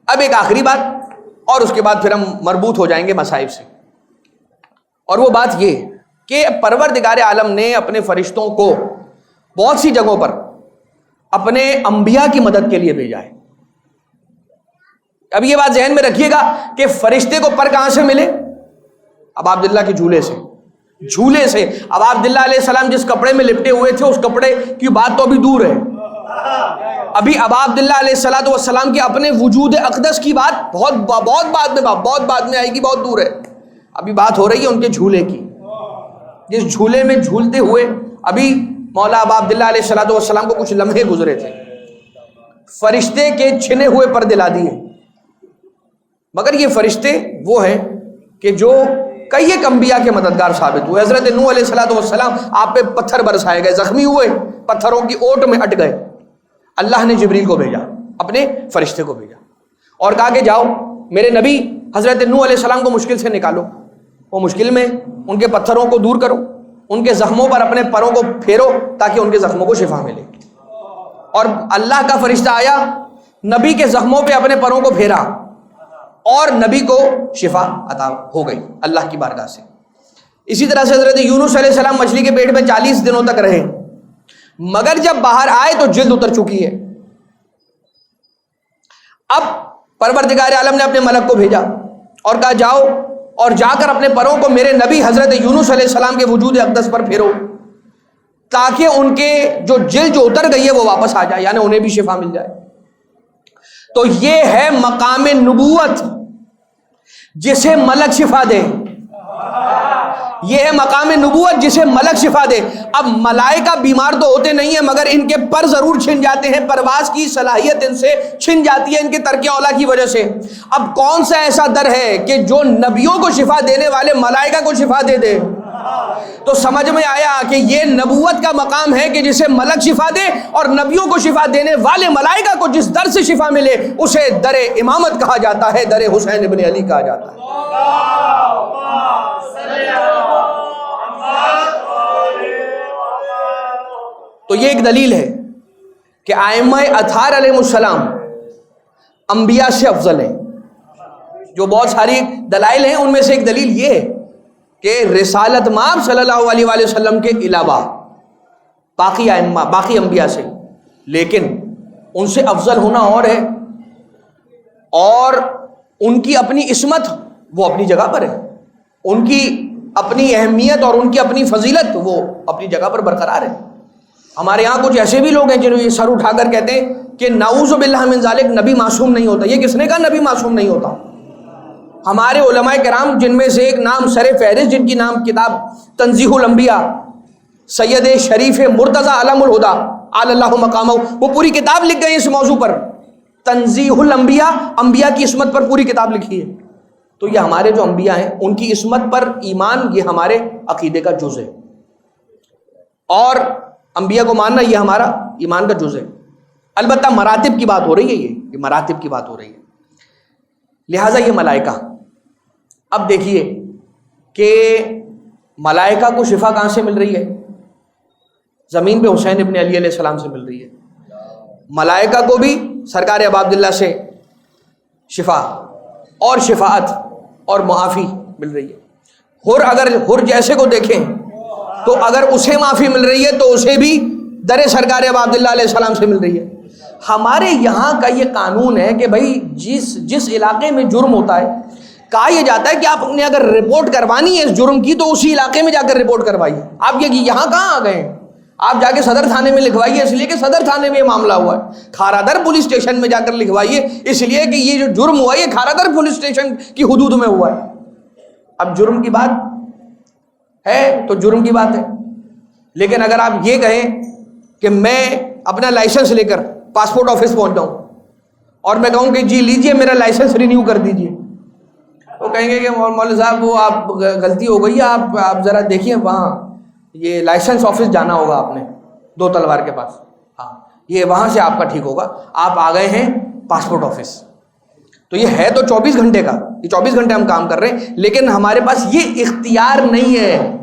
S1: اب ایک آخری بات، اور اس کے بعد پھر ہم مربوط ہو جائیں گے مصائب سے، اور وہ بات یہ کہ پروردگار عالم نے اپنے فرشتوں کو بہت سی جگہوں پر اپنے انبیاء کی مدد کے لیے بھیجا ہے۔ اب یہ بات ذہن میں رکھیے گا کہ فرشتے کو پر کہاں سے ملے؟ ابا عبداللہ کے جھولے سے۔ ابا عبداللہ علیہ السلام جس کپڑے میں لپٹے ہوئے تھے اس کپڑے کی بات تو ابھی دور ہے، ابھی ابا عبداللہ علیہ السلام کے اپنے وجود اقدس کی بات بہت بعد میں آئے گی، بہت دور ہے۔ ابھی بات ہو رہی ہے ان کے جھولے کی، جس جھولے میں جھولتے ہوئے ابھی مولا ابا عبداللہ علیہ السلام کو کچھ لمحے گزرے تھے، فرشتے کے چھنے ہوئے پر دلا دیے۔ مگر یہ فرشتے وہ ہیں کہ جو کئی ایک انبیاء کے مددگار ثابت ہوئے۔ حضرت نوح علیہ السلام آپ پہ پتھر برسائے گئے، زخمی ہوئے، پتھروں کی اوٹ میں اٹ گئے، اللہ نے جبریل کو بھیجا، اپنے فرشتے کو بھیجا، اور کہا کہ جاؤ میرے نبی حضرت نوح علیہ السلام کو مشکل سے نکالو، وہ مشکل میں ان کے پتھروں کو دور کرو، ان کے زخموں پر اپنے پروں کو پھیرو تاکہ ان کے زخموں کو شفا ملے۔ اور اللہ کا فرشتہ آیا، نبی کے زخموں پہ اپنے پروں کو پھیرا، اور نبی کو شفا عطا ہو گئی اللہ کی بارگاہ سے۔ اسی طرح سے حضرت یونس علیہ السلام مچھلی کے پیٹ میں 40 دنوں تک رہے، مگر جب باہر آئے تو جلد اتر چکی ہے۔ اب پروردگار عالم نے اپنے ملک کو بھیجا اور کہا جاؤ اور جا کر اپنے پروں کو میرے نبی حضرت یونس علیہ السلام کے وجود اقدس پر پھیرو، تاکہ ان کے جو جلد جو اتر گئی ہے وہ واپس آ جائے، یعنی انہیں بھی شفا مل جائے۔ تو یہ ہے مقام نبوت جسے ملک شفا دے، یہ ہے مقام نبوت جسے ملک شفا دے۔ اب ملائکہ بیمار تو ہوتے نہیں ہیں مگر ان کے پر ضرور چھن جاتے ہیں، پرواز کی صلاحیت ان سے چھن جاتی ہے ان کے ترک اولا کی وجہ سے۔ اب کون سا ایسا در ہے کہ جو نبیوں کو شفا دینے والے ملائکہ کو شفا دے دے؟ تو سمجھ میں آیا کہ یہ نبوت کا مقام ہے کہ جسے ملک شفا دے، اور نبیوں کو شفا دینے والے ملائکہ کو جس در سے شفا ملے اسے در امامت کہا جاتا ہے، در حسین ابن علی کہا جاتا ہے۔ تو یہ ایک دلیل ہے کہ ائمہ اطہار علیہ السلام انبیاء سے افضل ہیں. جو بہت ساری دلائل ہیں ان میں سے ایک دلیل یہ ہے کہ رسالت مآب صلی اللہ علیہ وآلہ وسلم کے علاوہ باقی ائمہ باقی انبیاء سے، لیکن ان سے افضل ہونا اور ہے، اور ان کی اپنی عصمت وہ اپنی جگہ پر ہے، ان کی اپنی اہمیت اور ان کی اپنی فضیلت وہ اپنی جگہ پر برقرار ہے. ہمارے یہاں کچھ ایسے بھی لوگ ہیں جنہوں یہ سر اٹھا کر کہتے ہیں کہ نعوذ باللہ من ذالک نبی معصوم نہیں ہوتا. یہ کس نے کہا نبی معصوم نہیں ہوتا؟ ہمارے علماء کرام جن میں سے ایک نام سر فہرست، جن کی نام کتاب تنزیہ الانبیاء سید شریف مرتضی علم الہدا علی اللہ مقامہ، وہ پوری کتاب لکھ گئے اس موضوع پر. تنزیہ الانبیاء، انبیاء کی عصمت پر پوری کتاب لکھی ہے. تو یہ ہمارے جو انبیاء ہیں ان کی عصمت پر ایمان یہ ہمارے عقیدے کا جز ہے، اور انبیاء کو ماننا یہ ہمارا ایمان کا جز ہے. البتہ مراتب کی بات ہو رہی ہے، یہ مراتب کی بات ہو رہی ہے. لہٰذا یہ ملائکہ، اب دیکھیے کہ ملائکہ کو شفا کہاں سے مل رہی ہے؟ زمین پہ حسین ابن علی علیہ السلام سے مل رہی ہے. ملائکہ کو بھی سرکار ابا عبداللہ سے شفا اور شفاعت اور معافی مل رہی ہے. اگر حر جیسے کو دیکھیں تو اگر اسے معافی مل رہی ہے تو اسے بھی در سرکار ابا عبداللہ علیہ السلام سے مل رہی ہے. ہمارے یہاں کا یہ قانون ہے کہ بھائی جس علاقے میں جرم ہوتا ہے کہا یہ جاتا ہے کہ آپ نے اگر رپورٹ کروانی ہے اس جرم کی تو اسی علاقے میں جا کر رپورٹ کروائیے. آپ یہ یہاں کہاں آ گئے ہیں؟ آپ جا کے صدر تھانے میں لکھوائیے، اس لیے کہ صدر تھانے میں یہ معاملہ ہوا ہے. کھارادر پولیس اسٹیشن میں جا کر لکھوائیے، اس لیے کہ یہ جو جرم ہوا ہے یہ کھارادر پولیس اسٹیشن کی حدود میں ہوا ہے. اب جرم کی بات ہے تو جرم کی بات ہے، لیکن اگر آپ یہ کہیں کہ میں اپنا لائسنس لے کر پاسپورٹ آفس پہنچ جاؤں اور میں کہوں کہ جی لیجئے میرا لائسنس رینیو کر دیجئے، تو کہیں گے کہ مولوی صاحب وہ آپ غلطی ہو گئی ہے، آپ ذرا دیکھیے وہاں یہ لائسنس آفس جانا ہوگا آپ نے دو تلوار کے پاس، ہاں یہ وہاں سے آپ کا ٹھیک ہوگا. آپ آ گئے ہیں پاسپورٹ آفس، تو یہ ہے تو 24 گھنٹے کا، یہ 24 گھنٹے ہم کام کر رہے ہیں، لیکن ہمارے پاس یہ اختیار نہیں ہے.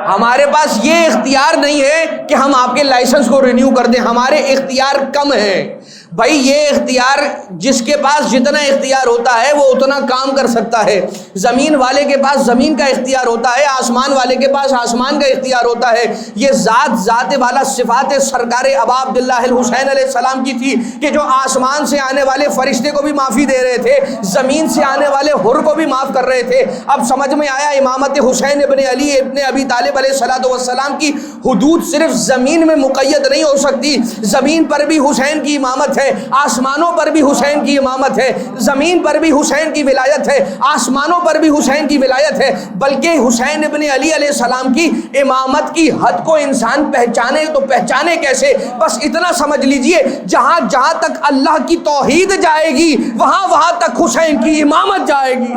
S1: ہمارے پاس یہ اختیار نہیں ہے کہ ہم آپ کے لائسنس کو رینیو کر دیں. ہمارے اختیار کم ہے بھائی. یہ اختیار جس کے پاس جتنا اختیار ہوتا ہے وہ اتنا کام کر سکتا ہے. زمین والے کے پاس زمین کا اختیار ہوتا ہے، آسمان والے کے پاس آسمان کا اختیار ہوتا ہے. یہ ذات والا صفات سرکار ابا عبداللہ الحسین علیہ السلام کی تھی کہ جو آسمان سے آنے والے فرشتے کو بھی معافی دے رہے تھے، زمین سے آنے والے حر کو بھی معاف کر رہے تھے. اب سمجھ میں آیا امامت حسین ابن علی ابن ابی طالب علیہ الصلوۃ والسلام کی حدود صرف زمین میں مقید نہیں ہو سکتی. زمین پر بھی حسین کی امامت ہے، آسمانوں پر بھی حسین کی امامت ہے. زمین پر بھی حسین کی ولایت ہے، آسمانوں پر بھی حسین کی ولایت ہے. بلکہ حسین ابن علی علیہ السلام کی امامت کی حد کو انسان پہچانے تو پہچانے کیسے؟ بس اتنا سمجھ لیجئے جہاں تک اللہ کی توحید جائے گی وہاں تک حسین کی امامت جائے گی.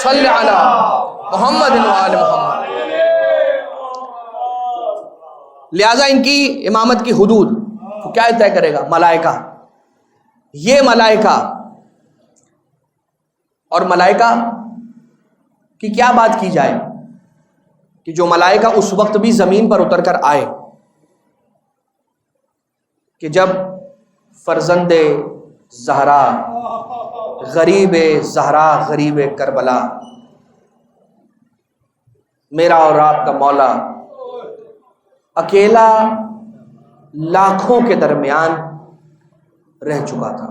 S1: صلی علی محمد و آل محمد. لہذا ان کی امامت کی حدود تو کیا طے کرے گا؟ ملائکہ. یہ ملائکہ، اور ملائکہ کی کیا بات کی جائے کہ جو ملائکہ اس وقت بھی زمین پر اتر کر آئے کہ جب فرزند زہرا غریب زہرا غریب کربلا میرا اور آپ کا مولا اکیلا لاکھوں کے درمیان رہ چکا تھا.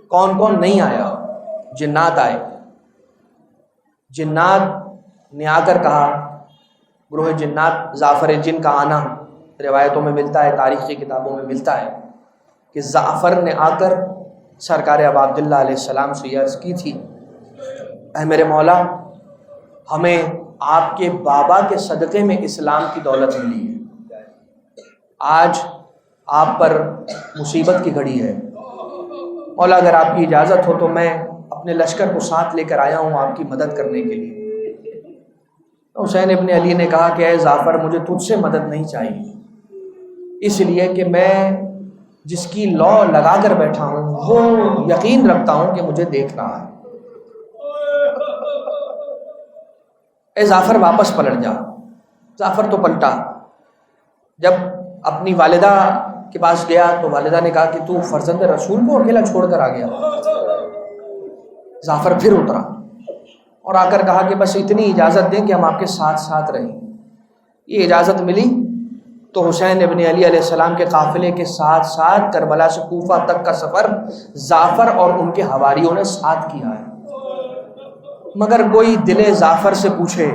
S1: کون کون نہیں آیا؟ جنات آئے. جنات نے آ کر کہا، گروہ جنات، زعفر جن کا آنا روایتوں میں ملتا ہے، تاریخی کتابوں میں ملتا ہے کہ زعفر نے آ کر سرکار ابا عبداللہ علیہ السلام سے یہ عرض کی تھی، اے میرے مولا ہمیں آپ کے بابا کے صدقے میں اسلام کی دولت ملی ہے، آج آپ پر مصیبت کی گھڑی ہے، مولا اگر آپ کی اجازت ہو تو میں اپنے لشکر کو ساتھ لے کر آیا ہوں آپ کی مدد کرنے کے لیے. حسین ابن علی نے کہا کہ اے زعفر مجھے تجھ سے مدد نہیں چاہیے، اس لیے کہ میں جس کی لو لگا کر بیٹھا ہوں وہ یقین رکھتا ہوں کہ مجھے دیکھ رہا ہے. اے زعفر واپس پلٹ جا، جعفر تو پلٹا. جب اپنی والدہ کے پاس گیا تو والدہ نے کہا کہ تو فرزند رسول کو اکیلا چھوڑ کر آ گیا. جعفر پھر اترا اور آ کر کہا کہ بس اتنی اجازت دیں کہ ہم آپ کے ساتھ ساتھ رہیں. یہ اجازت ملی تو حسین ابن علی علیہ السلام کے قافلے کے ساتھ ساتھ کربلا سے کوفہ تک کا سفر جعفر اور ان کے حواریوں نے ساتھ کیا ہے. مگر کوئی دل جعفر سے پوچھے،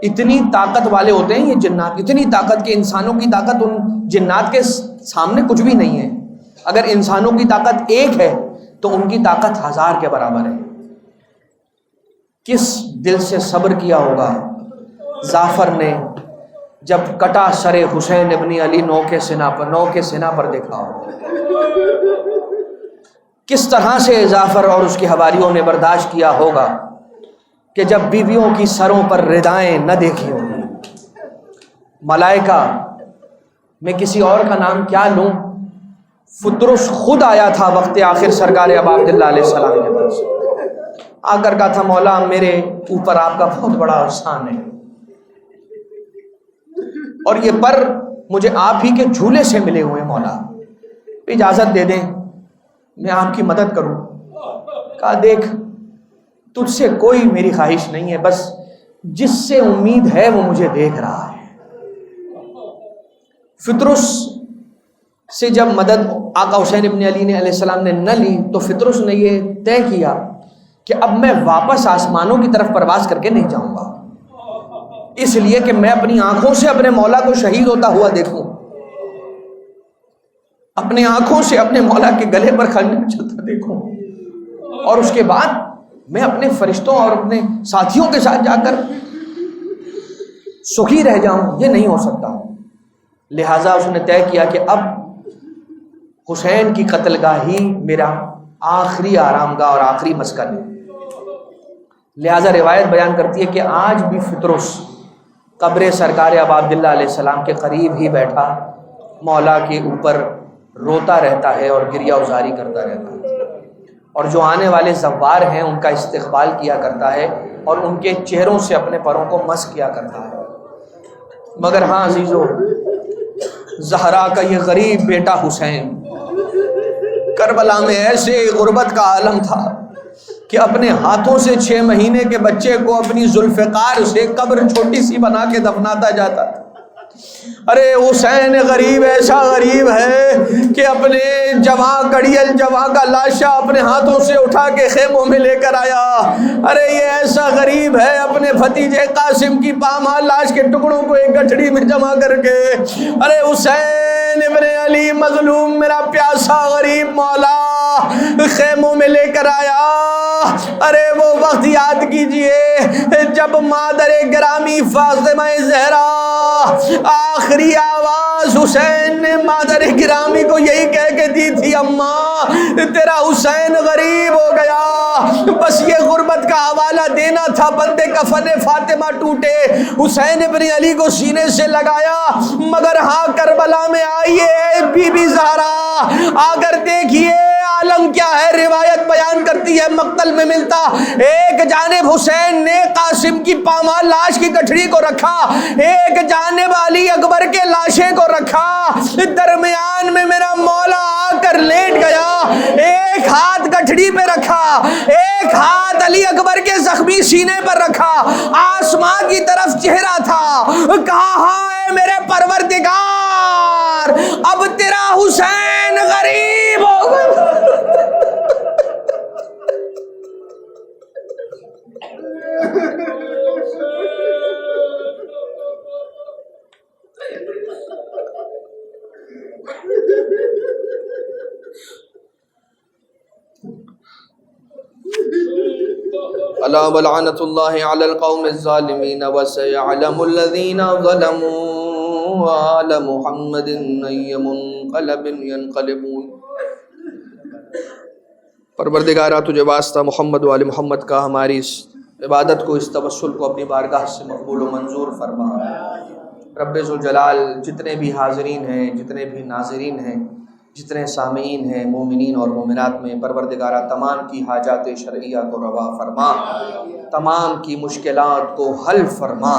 S1: اتنی طاقت والے ہوتے ہیں یہ جنات، اتنی طاقت کہ انسانوں کی طاقت ان جنات کے سامنے کچھ بھی نہیں ہے. اگر انسانوں کی طاقت ایک ہے تو ان کی طاقت 1000 کے برابر ہے. کس دل سے صبر کیا ہوگا جعفر نے جب کٹا سر حسین ابن علی نو کے سینہ پر دیکھا ہو. کس طرح سے جعفر اور اس کے حواریوں نے برداشت کیا ہوگا کہ جب بیویوں کی سروں پر ردائیں نہ دیکھی ہوں. ملائکہ، میں کسی اور کا نام کیا لوں، فطرس خود آیا تھا وقت آخر سرکار ابا عبداللہ علیہ السلام کے پاس، آ کر کہا تھا مولا میرے اوپر آپ کا بہت بڑا احسان ہے اور یہ پر مجھے آپ ہی کے جھولے سے ملے ہوئے، مولا اجازت دے دیں میں آپ کی مدد کروں. کہا دیکھ تجھ سے کوئی میری خواہش نہیں ہے، بس جس سے امید ہے وہ مجھے دیکھ رہا ہے. فطرس سے جب مدد آقا حسین ابن علی علیہ السلام نے نہ لی تو فطرس نے یہ طے کیا کہ اب میں واپس آسمانوں کی طرف پرواز کر کے نہیں جاؤں گا، اس لیے کہ میں اپنی آنکھوں سے اپنے مولا کو شہید ہوتا ہوا دیکھوں، اپنے آنکھوں سے اپنے مولا کے گلے پر خنجر چلتا دیکھوں، اور اس کے بعد میں اپنے فرشتوں اور اپنے ساتھیوں کے ساتھ جا کر سکھی رہ جاؤں. یہ نہیں ہو سکتا. لہٰذا اس نے طے کیا کہ اب حسین کی قتل گاہ ہی میرا آخری آرام گاہ اور آخری مسکن ہے. لہٰذا روایت بیان کرتی ہے کہ آج بھی فطرس قبر سرکار ابا عبداللہ علیہ السلام کے قریب ہی بیٹھا مولا کے اوپر روتا رہتا ہے اور گریہ ازاری کرتا رہتا ہے، اور جو آنے والے زوار ہیں ان کا استقبال کیا کرتا ہے اور ان کے چہروں سے اپنے پروں کو مس کیا کرتا ہے. مگر ہاں عزیزو، زہرا کا یہ غریب بیٹا حسین کربلا میں ایسے غربت کا عالم تھا کہ اپنے ہاتھوں سے 6 مہینے کے بچے کو اپنی ذوالفقار سے قبر چھوٹی سی بنا کے دفناتا جاتا تھا. ارے حسین غریب ایسا غریب ہے کہ اپنے جوان کڑیل جوان کا لاشا اپنے ہاتھوں سے اٹھا کے خیموں میں لے کر آیا. ارے یہ ایسا غریب ہے اپنے بھتیجے قاسم کی پامال لاش کے ٹکڑوں کو ایک گٹھڑی میں جمع کر کے، ارے حسین ابن علی مظلوم میرا پیاسا غریب مولا خیموں میں لے کر آیا. ارے وہ وقت یاد کیجئے جب مادر گرامی فاطمہ زہرا آخری آواز حسین نے مادر گرامی کو یہی کہہ کے دی تھی، اماں تیرا حسین غریب ہو گیا، بس یہ غربت کا حوالہ دینا تھا. بندے کفن فاطمہ ٹوٹے، حسین ابن علی کو سینے سے لگایا. مگر ہاں کربلا میں آئیے بی بی زہرا آ کر دیکھیے عالم کیا ہے. روایت بیان کرتی ہے مقتل میں ملتا ایک جانب حسین نے قاسم کی پامال لاش کی گٹھڑی کو رکھا، ایک جانب علی اکبر کے لاشیں کو رکھا، درمیان میں میرا مولا آ کر لیٹ گیا، ایک ہاتھ گٹھڑی پہ رکھا، ایک ہاتھ علی اکبر کے زخمی سینے پر رکھا، آسمان کی طرف چہرہ تھا. کہا ہائے میرے پروردگار اب تیرا حسین غریب ہو گیا. الا ولعنۃ اللہ علی القوم الظالمین وسيعلم الذین ظلموا آل محمد ای منقلب ینقلبون. پروردگارہ تجھے واسطہ محمد و آل محمد کا ہماری اس عبادت کو، اس توسل کو اپنی بارگاہ سے مقبول و منظور فرما. رب ذوالجلال جتنے بھی حاضرین ہیں، جتنے بھی ناظرین ہیں، جتنے سامعین ہیں مومنین اور مومنات میں، پروردگارہ تمام کی حاجات شرعیہ کو روا فرما، تمام کی مشکلات کو حل فرما.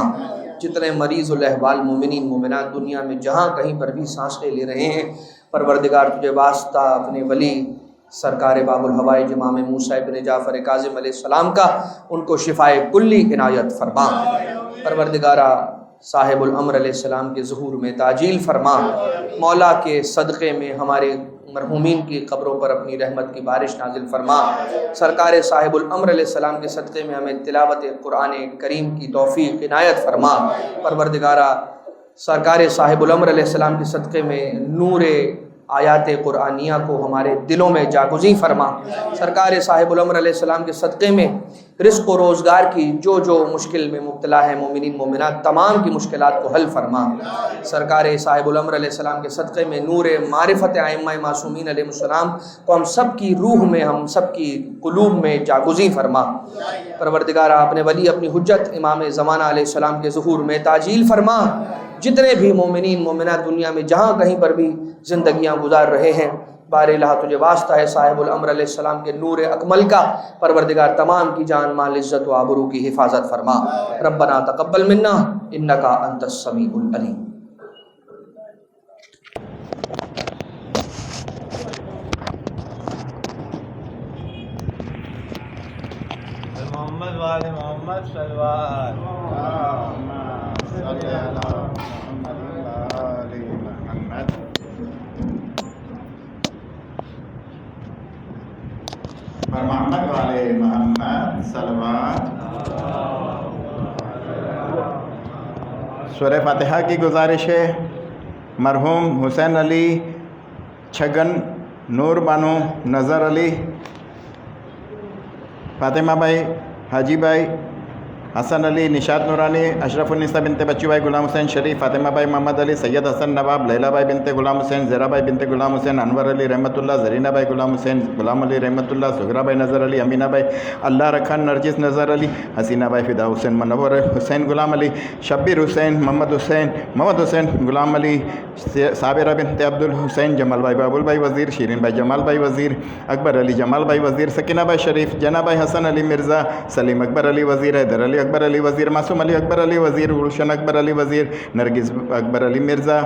S1: جتنے مریض الاحوال مومنین مومنات دنیا میں جہاں کہیں پر بھی سانسیں لے رہے ہیں، پروردگار تجھے واسطہ اپنے ولی سرکار باب الحوائج امام موسیٰ ابن جعفر کاظم علیہ السلام کا ان کو شفائے کلی عنایت فرما۔ پروردگارہ صاحب الامر علیہ السلام کے ظہور میں تعجیل فرما۔ مولا کے صدقے میں ہمارے مرحومین کی قبروں پر اپنی رحمت کی بارش نازل فرما۔ سرکار صاحب الامر علیہ السلام کے صدقے میں ہمیں تلاوت قرآن کریم کی توفیق عنایت فرما۔ پروردگارہ سرکار صاحب الامر علیہ السلام کے صدقے میں نور آیات قرآنیہ کو ہمارے دلوں میں جاگزیں فرما۔ سرکار صاحب الامر علیہ السلام کے صدقے میں رزق و روزگار کی جو مشکل میں مبتلا ہے مومنین مومنات تمام کی مشکلات کو حل فرما۔ سرکار صاحب الامر علیہ السلام کے صدقے میں نور معرفت ائمہ معصومین علیہ السلام کو ہم سب کی روح میں، ہم سب کی قلوب میں جاگزیں فرما۔ پروردگارہ اپنے ولی اپنی حجت امام زمانہ علیہ السلام کے ظہور میں تعجیل فرما۔ جتنے بھی مومنین مومنات دنیا میں جہاں کہیں پر بھی زندگیاں گزار رہے ہیں، بار الہ تجھے واسطہ ہے صاحب الامر علیہ السلام کے نور اکمل کا، پروردگار تمام کی جان مال عزت و آبرو کی حفاظت فرما۔ ربنا تقبل منا انکا انت السمیع العلیم۔
S2: محمد وآل محمد صلوات صلی علی محمد وآل محمد۔ پر محمد والے محمد صلوات۔ سورہ فاتحہ کی گزارش ہے۔ مرحوم حسین علی چھگن، نور بانو نظر علی، فاطمہ بھائی، حاجی بھائی، حسن علی، نشاط نورانی، اشرف النساء بنت بچو بھائی غلام حسین شریف، فاطمہ بھائی محمد علی، سید حسن نواب، لیلہ بھائی بنت غلام حسین، زیرہ بھائی بنت غلام حسین، انور علی رحمۃ اللہ، زرینہ بھائی غلام حسین، غلام علی رحمۃ اللہ، سغرا بھائی نظر علی، امینہ بھائی اللہ رکھان، نرجس نظر علی، حسینہ بھائی فدا حسین، منور حسین غلام علی، شبیر حسین، محمد حسین غلام علی، صابرہ بنت عبد الحسین، جمال بھائی بابل بھائی وزیر، شیرین بھائی جمال بھائی وزیر، اکبر علی جمال بھائی وزیر، سکینہ بھائی شریف، جناب بھائی حسن علی مرزا، سلیم اکبر علی وزیر، حیدر علی اکبر علی وزیر، معصوم علی اکبر علی وزیر، گلشن اکبر علی وزیر، نرگس اکبر علی مرزا،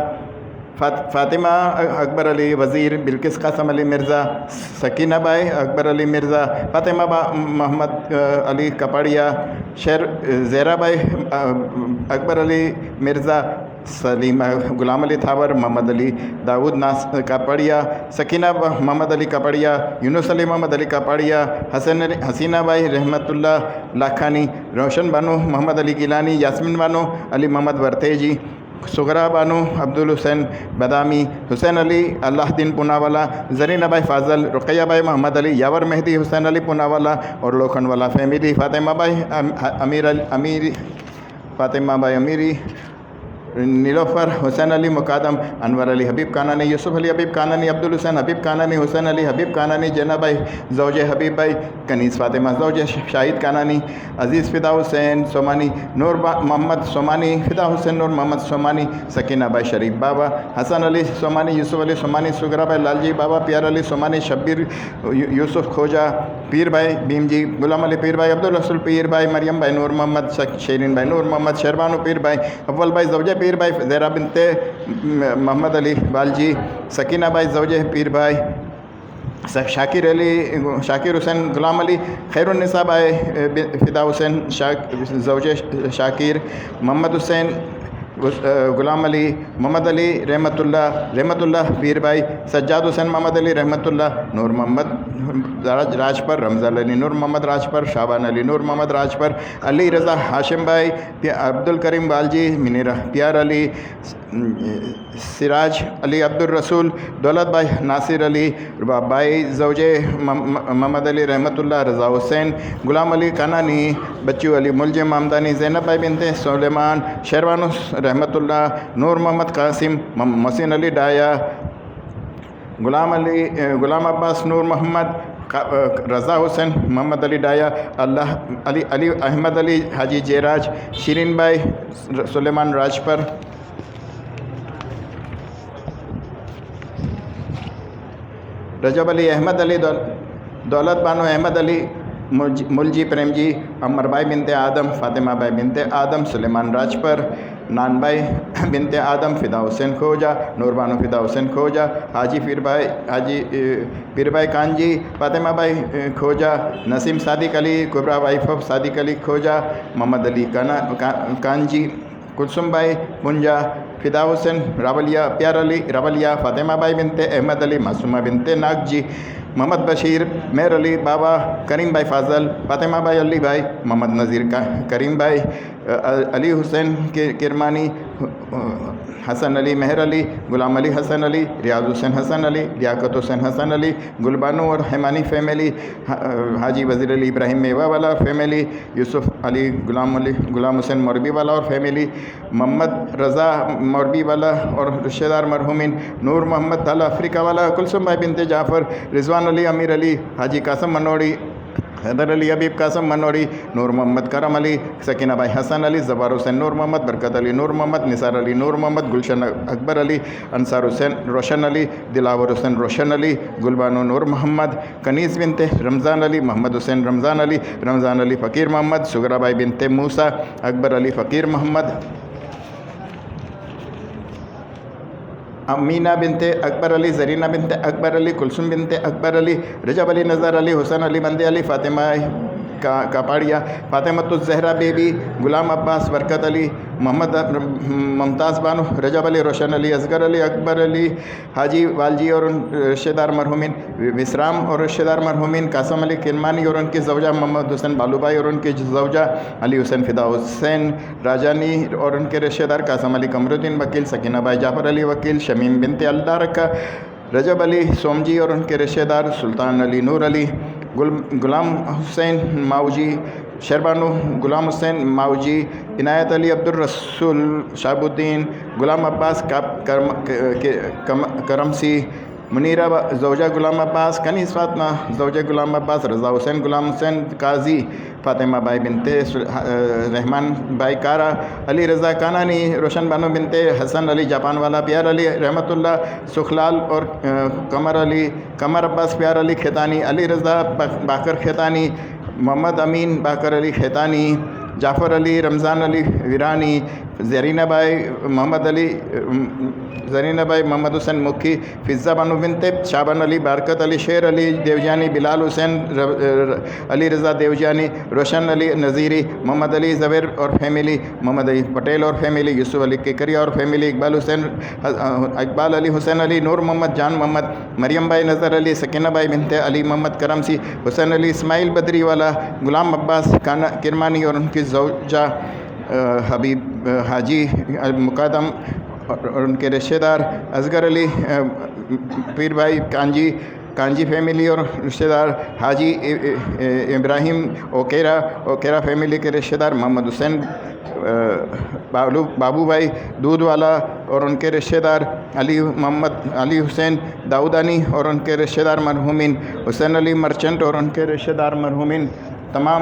S2: فاطمہ اکبر علی وزیر، بلقیس قاسم علی مرزا، سکینہ بھائی اکبر علی مرزا، فاطمہ محمد علی کپاڑیا، زیرہ بھائی اکبر علی مرزا، سلیم غلام علی تھاور، محمد علی داود ناس کاپڑیا، سکینہ محمد علی کاپڑیا، یونس علی محمد علی کاپڑیا، حسینہ بھائی رحمت اللہ لاکھانی، روشن بانو محمد علی گیلانی، یاسمین بانو علی محمد ورتیجی، سغرا بانو عبدالحسین بادامی، حسین علی اللہ دین پوناوالا، زرینہ بھائی فاضل، رقیہ بھائی محمد علی، یاور مہدی حسین علی پوناوالا اور لوکھن والا فیملی، فاطمہ بھائی امیری، نیلوفر، حسین علی مقادم، انور علی حبیب کانانی، یوسف علی حبیب کانانی، عبدالحسین حبیب کانانی، حسین علی حبیب کانانی، جنہ بھائی زوج حبیب بھائی، کنیز فاطمہ زوج شاہد کانانی، عزیز فدا حسین سومانی، نور محمد سومانی، فدا حسین نور محمد سومانی، سکینہ بھائی شریف بابا، حسن علی سومانی، یوسف علی سومانی، سغرا بھائی لال جی بابا، پیار علی سومانی، شبیر یوسف کھوجا، پیر بھائی بھیم جی، غلام علی پیر بھائی، عبدالرسول پیر بھائی، مریم بھائی نور محمد، شیرین بھائی نور محمد، شیربانو پیر بھائی، اول بھائی زوجہ پیر بھائی، زیرہ بنت محمد علی بالجی، سکینہ بھائی زوجہ پیر بھائی، شاکر حسین غلام علی، خیر النساء بھائی فدا حسین زوجہ شاکر، محمد حسین غلام علی، محمد علی رحمت اللہ پیر بھائی، سجاد حسین محمد علی رحمت اللہ، نور محمد راج پر، رمضان علی نور محمد راج پر، شابان علی نور محمد راج پر، علی رضا ہاشم بھائی، عبدالکریم بالجی، منیر پیار علی، سراج علی عبدالرسول، دولت بھائی ناصر علی بھائی زوجہ محمد علی رحمت اللہ، رضا حسین غلام علی کانانی، بچو علی ملجم حمدانی، زینب بھائی بنت سلیمان، شیروانو رحمت اللہ، نور محمد قاسم، محسن علی ڈایا، غلام عباس نور محمد، رضا حسین محمد علی ڈایا، علی احمد علی حاجی جیراج، شیرین بھائی سلیمان راج پر، رجب علی احمد علی، دولت بانو احمد علی، ملجی پریم جی، عمر بھائی بنت آدم، فاطمہ بھائی بنت آدم، سلیمان راجپر، نان بھائی بنت آدم، فدا حسین کھوجا، نور بانو فدا حسین کھوجا، حاجی پیر بھائی کانجی، فاطمہ بھائی کھوجا، نسیم صادق علی، کبرا وائف آف صادق علی کھوجا، محمد علی کانجی، کلثوم بھائی پنجا، فدا حسین راولیا، پیار علی راولیا، فاطمہ بھائی بنت احمد علی، معصومہ بنت ناگ جی، محمد بشیر، میر علی بابا، کریم بھائی فاضل، فاطمہ بھائی علی بھائی، محمد نذیر کریم بھائی، علی حسین کرمانی، حسن علی مہر علی، غلام علی حسن علی، ریاض حسین حسن علی، لیاقت حسین حسن علی، گلبانو اور حیمانی فیملی، حاجی وزیر علی ابراہیم میوہ والا فیملی، یوسف علی غلام حسین موربی والا اور فیملی، محمد رضا موربی والا اور رشتہ دار مرحومین، نور محمد طلحہ افریقہ والا، کلثوم بھائی بنت جعفر، رضوان علی امیر علی، حاجی قاسم منوڑی، حیدر علی حبیب قاسم منوڑی، نور محمد کرم علی، سکینہ بھائی حسن علی، زبار حسین نور محمد، برکت علی نور محمد، نثار علی نور محمد، گلشن اکبر علی، انصار حسین روشن علی، دلاور حسین روشن علی، گلبانو نور محمد، کنیز بنت رمضان علی، محمد حسین رمضان علی فقیر محمد، سغرا بھائی بنت موسیٰ، اکبر علی فقیر محمد، امینہ بنت اکبر علی، زرینہ بنت اکبر علی، کلثوم بنت اکبر علی، رجب علی نظر علی، حسین علی بندے علی، فاطمہ کاپاڑیا، فاطمہ الزہرا بیبی، غلام عباس، برکت علی، محمد ممتاز بانو، رجب علی، روشن علی، اصغر علی، اکبر علی، حاجی والجی اور رشتہ دار مرحومین، وسرام اور رشتہ دار مرحومین، قاسم علی کرمانی اور ان کی زوجہ، محمد حسین بالو بھائی اور ان کی زوجہ، علی حسین فدا حسین راجانی اور ان کے رشتہ دار، قاسم علی قمرالدین وکیل، سکینہ بھائی جعفر علی وکیل، شمیم بنت اللہ رکھا، رجب علی سومجی اور ان کے رشتہ دار، سلطان علی نور علی، غلام حسین ماؤجی، شہربانو غلام حسین ماؤجی، عنایت علی عبد الرسول شہاب الدین، غلام عباس کرمسی، منیرہ زوجہ غلام عباس، کنیز فاطمہ زوجہ غلام عباس، رضا حسین غلام حسین قاضی، فاطمہ بھائی بنت رحمان بھائی کارا، علی رضا کانانی، روشن بانو بنت حسن علی جاپان والا، پیار علی رحمت اللہ سکھلال اور قمر عباس پیار علی کھیتانی، علی رضا باقر کھیتانی، محمد امین باقر علی کھیتانی، جعفر علی رمضان علی ویرانی، زرینہ بھائی محمد حسین مکھی، فضہ بانو بنت شابان علی، برکت علی شیر علی دیوجانی، بلال حسین علی رضا دیوجانی، روشن علی نذیری، محمد علی زبیر اور فیملی، محمد علی پٹیل اور فیملی، یوسف علی کیکریا اور فیملی، اقبال علی حسین علی، نور محمد جان محمد، مریم بھائی نظر علی، سکینہ بھائی بنت علی محمد کرمسی، حسین علی اسماعیل بدری والا، غلام عباس کرمانی اور ان کی زوجہ حبیب حاجی مقدم اور ان کے رشتہ دار، اصغر علی پیر بھائی کانجی فیملی اور رشتہ دار، حاجی ابراہیم اوکیرا فیملی کے رشتہ دار، محمد حسین بابو بھائی دودھ والا اور ان کے رشتہ دار، علی حسین داؤدانی اور ان کے رشتہ دار مرحومین، حسین علی مرچنٹ اور ان کے رشتہ دار مرحومین، تمام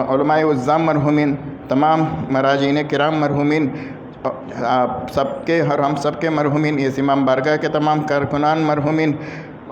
S2: علماء عظام مرحومین، تمام مراجعین کرام مرحومین، ہم سب کے مرحومین، اس امام بارگاہ کے تمام کارکنان مرحومین،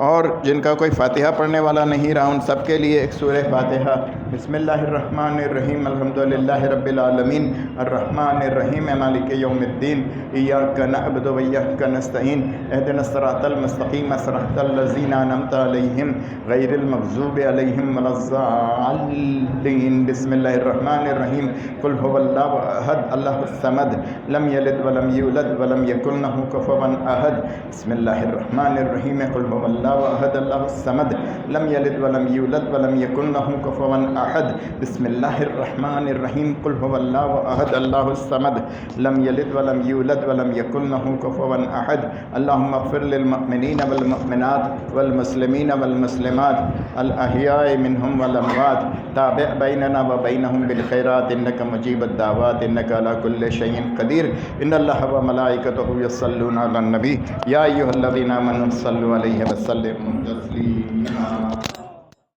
S2: اور جن کا کوئی فاتحہ پڑھنے والا نہیں رہا ان سب کے لیے ایک سورہ فاتحہ۔ بسم اللہ الرحمن الرحیم، الحمدللہ رب العالمین، الرحمن الرحیم، مالک یوم الدین، ایاک نعبد و ایاک نستعین، اہدنا الصراط المستقیم، صراط الذین انعمت علیہم غیر المغضوب علیہم ولا الضالین۔ بسم اللہ الرحمن الرحیم، قل هو اللہ احد، اللہ الصمد، لم یلد ولم یولد ولم یکن لہ کفوا احد۔ بسم اللہ الرحمن الرحیم، قل هو اللہ احد، اللہ الصمد، لم یلد ولم یولد ولم یکن لہ کفوا احد۔ بسم اللہ الرحمن الرحیم، قل هو اللہ احد، اللہ الصمد، لم یلد ولم یولد ولم یکن لہ کفوا احد۔ اللہم اغفر للمؤمنین والمؤمنات والمسلمین والمسلمات الاحیاء منہم والاموات، تابع بیننا وبینہم بالخیرات، انک مجیب الدعوات، انک علی کل شیء قدیر۔ ان اللہ وملائکتہ یصلون علی النبی، یا ایھا الذین آمنوا صلوا علیہ وسلموا تسلیما۔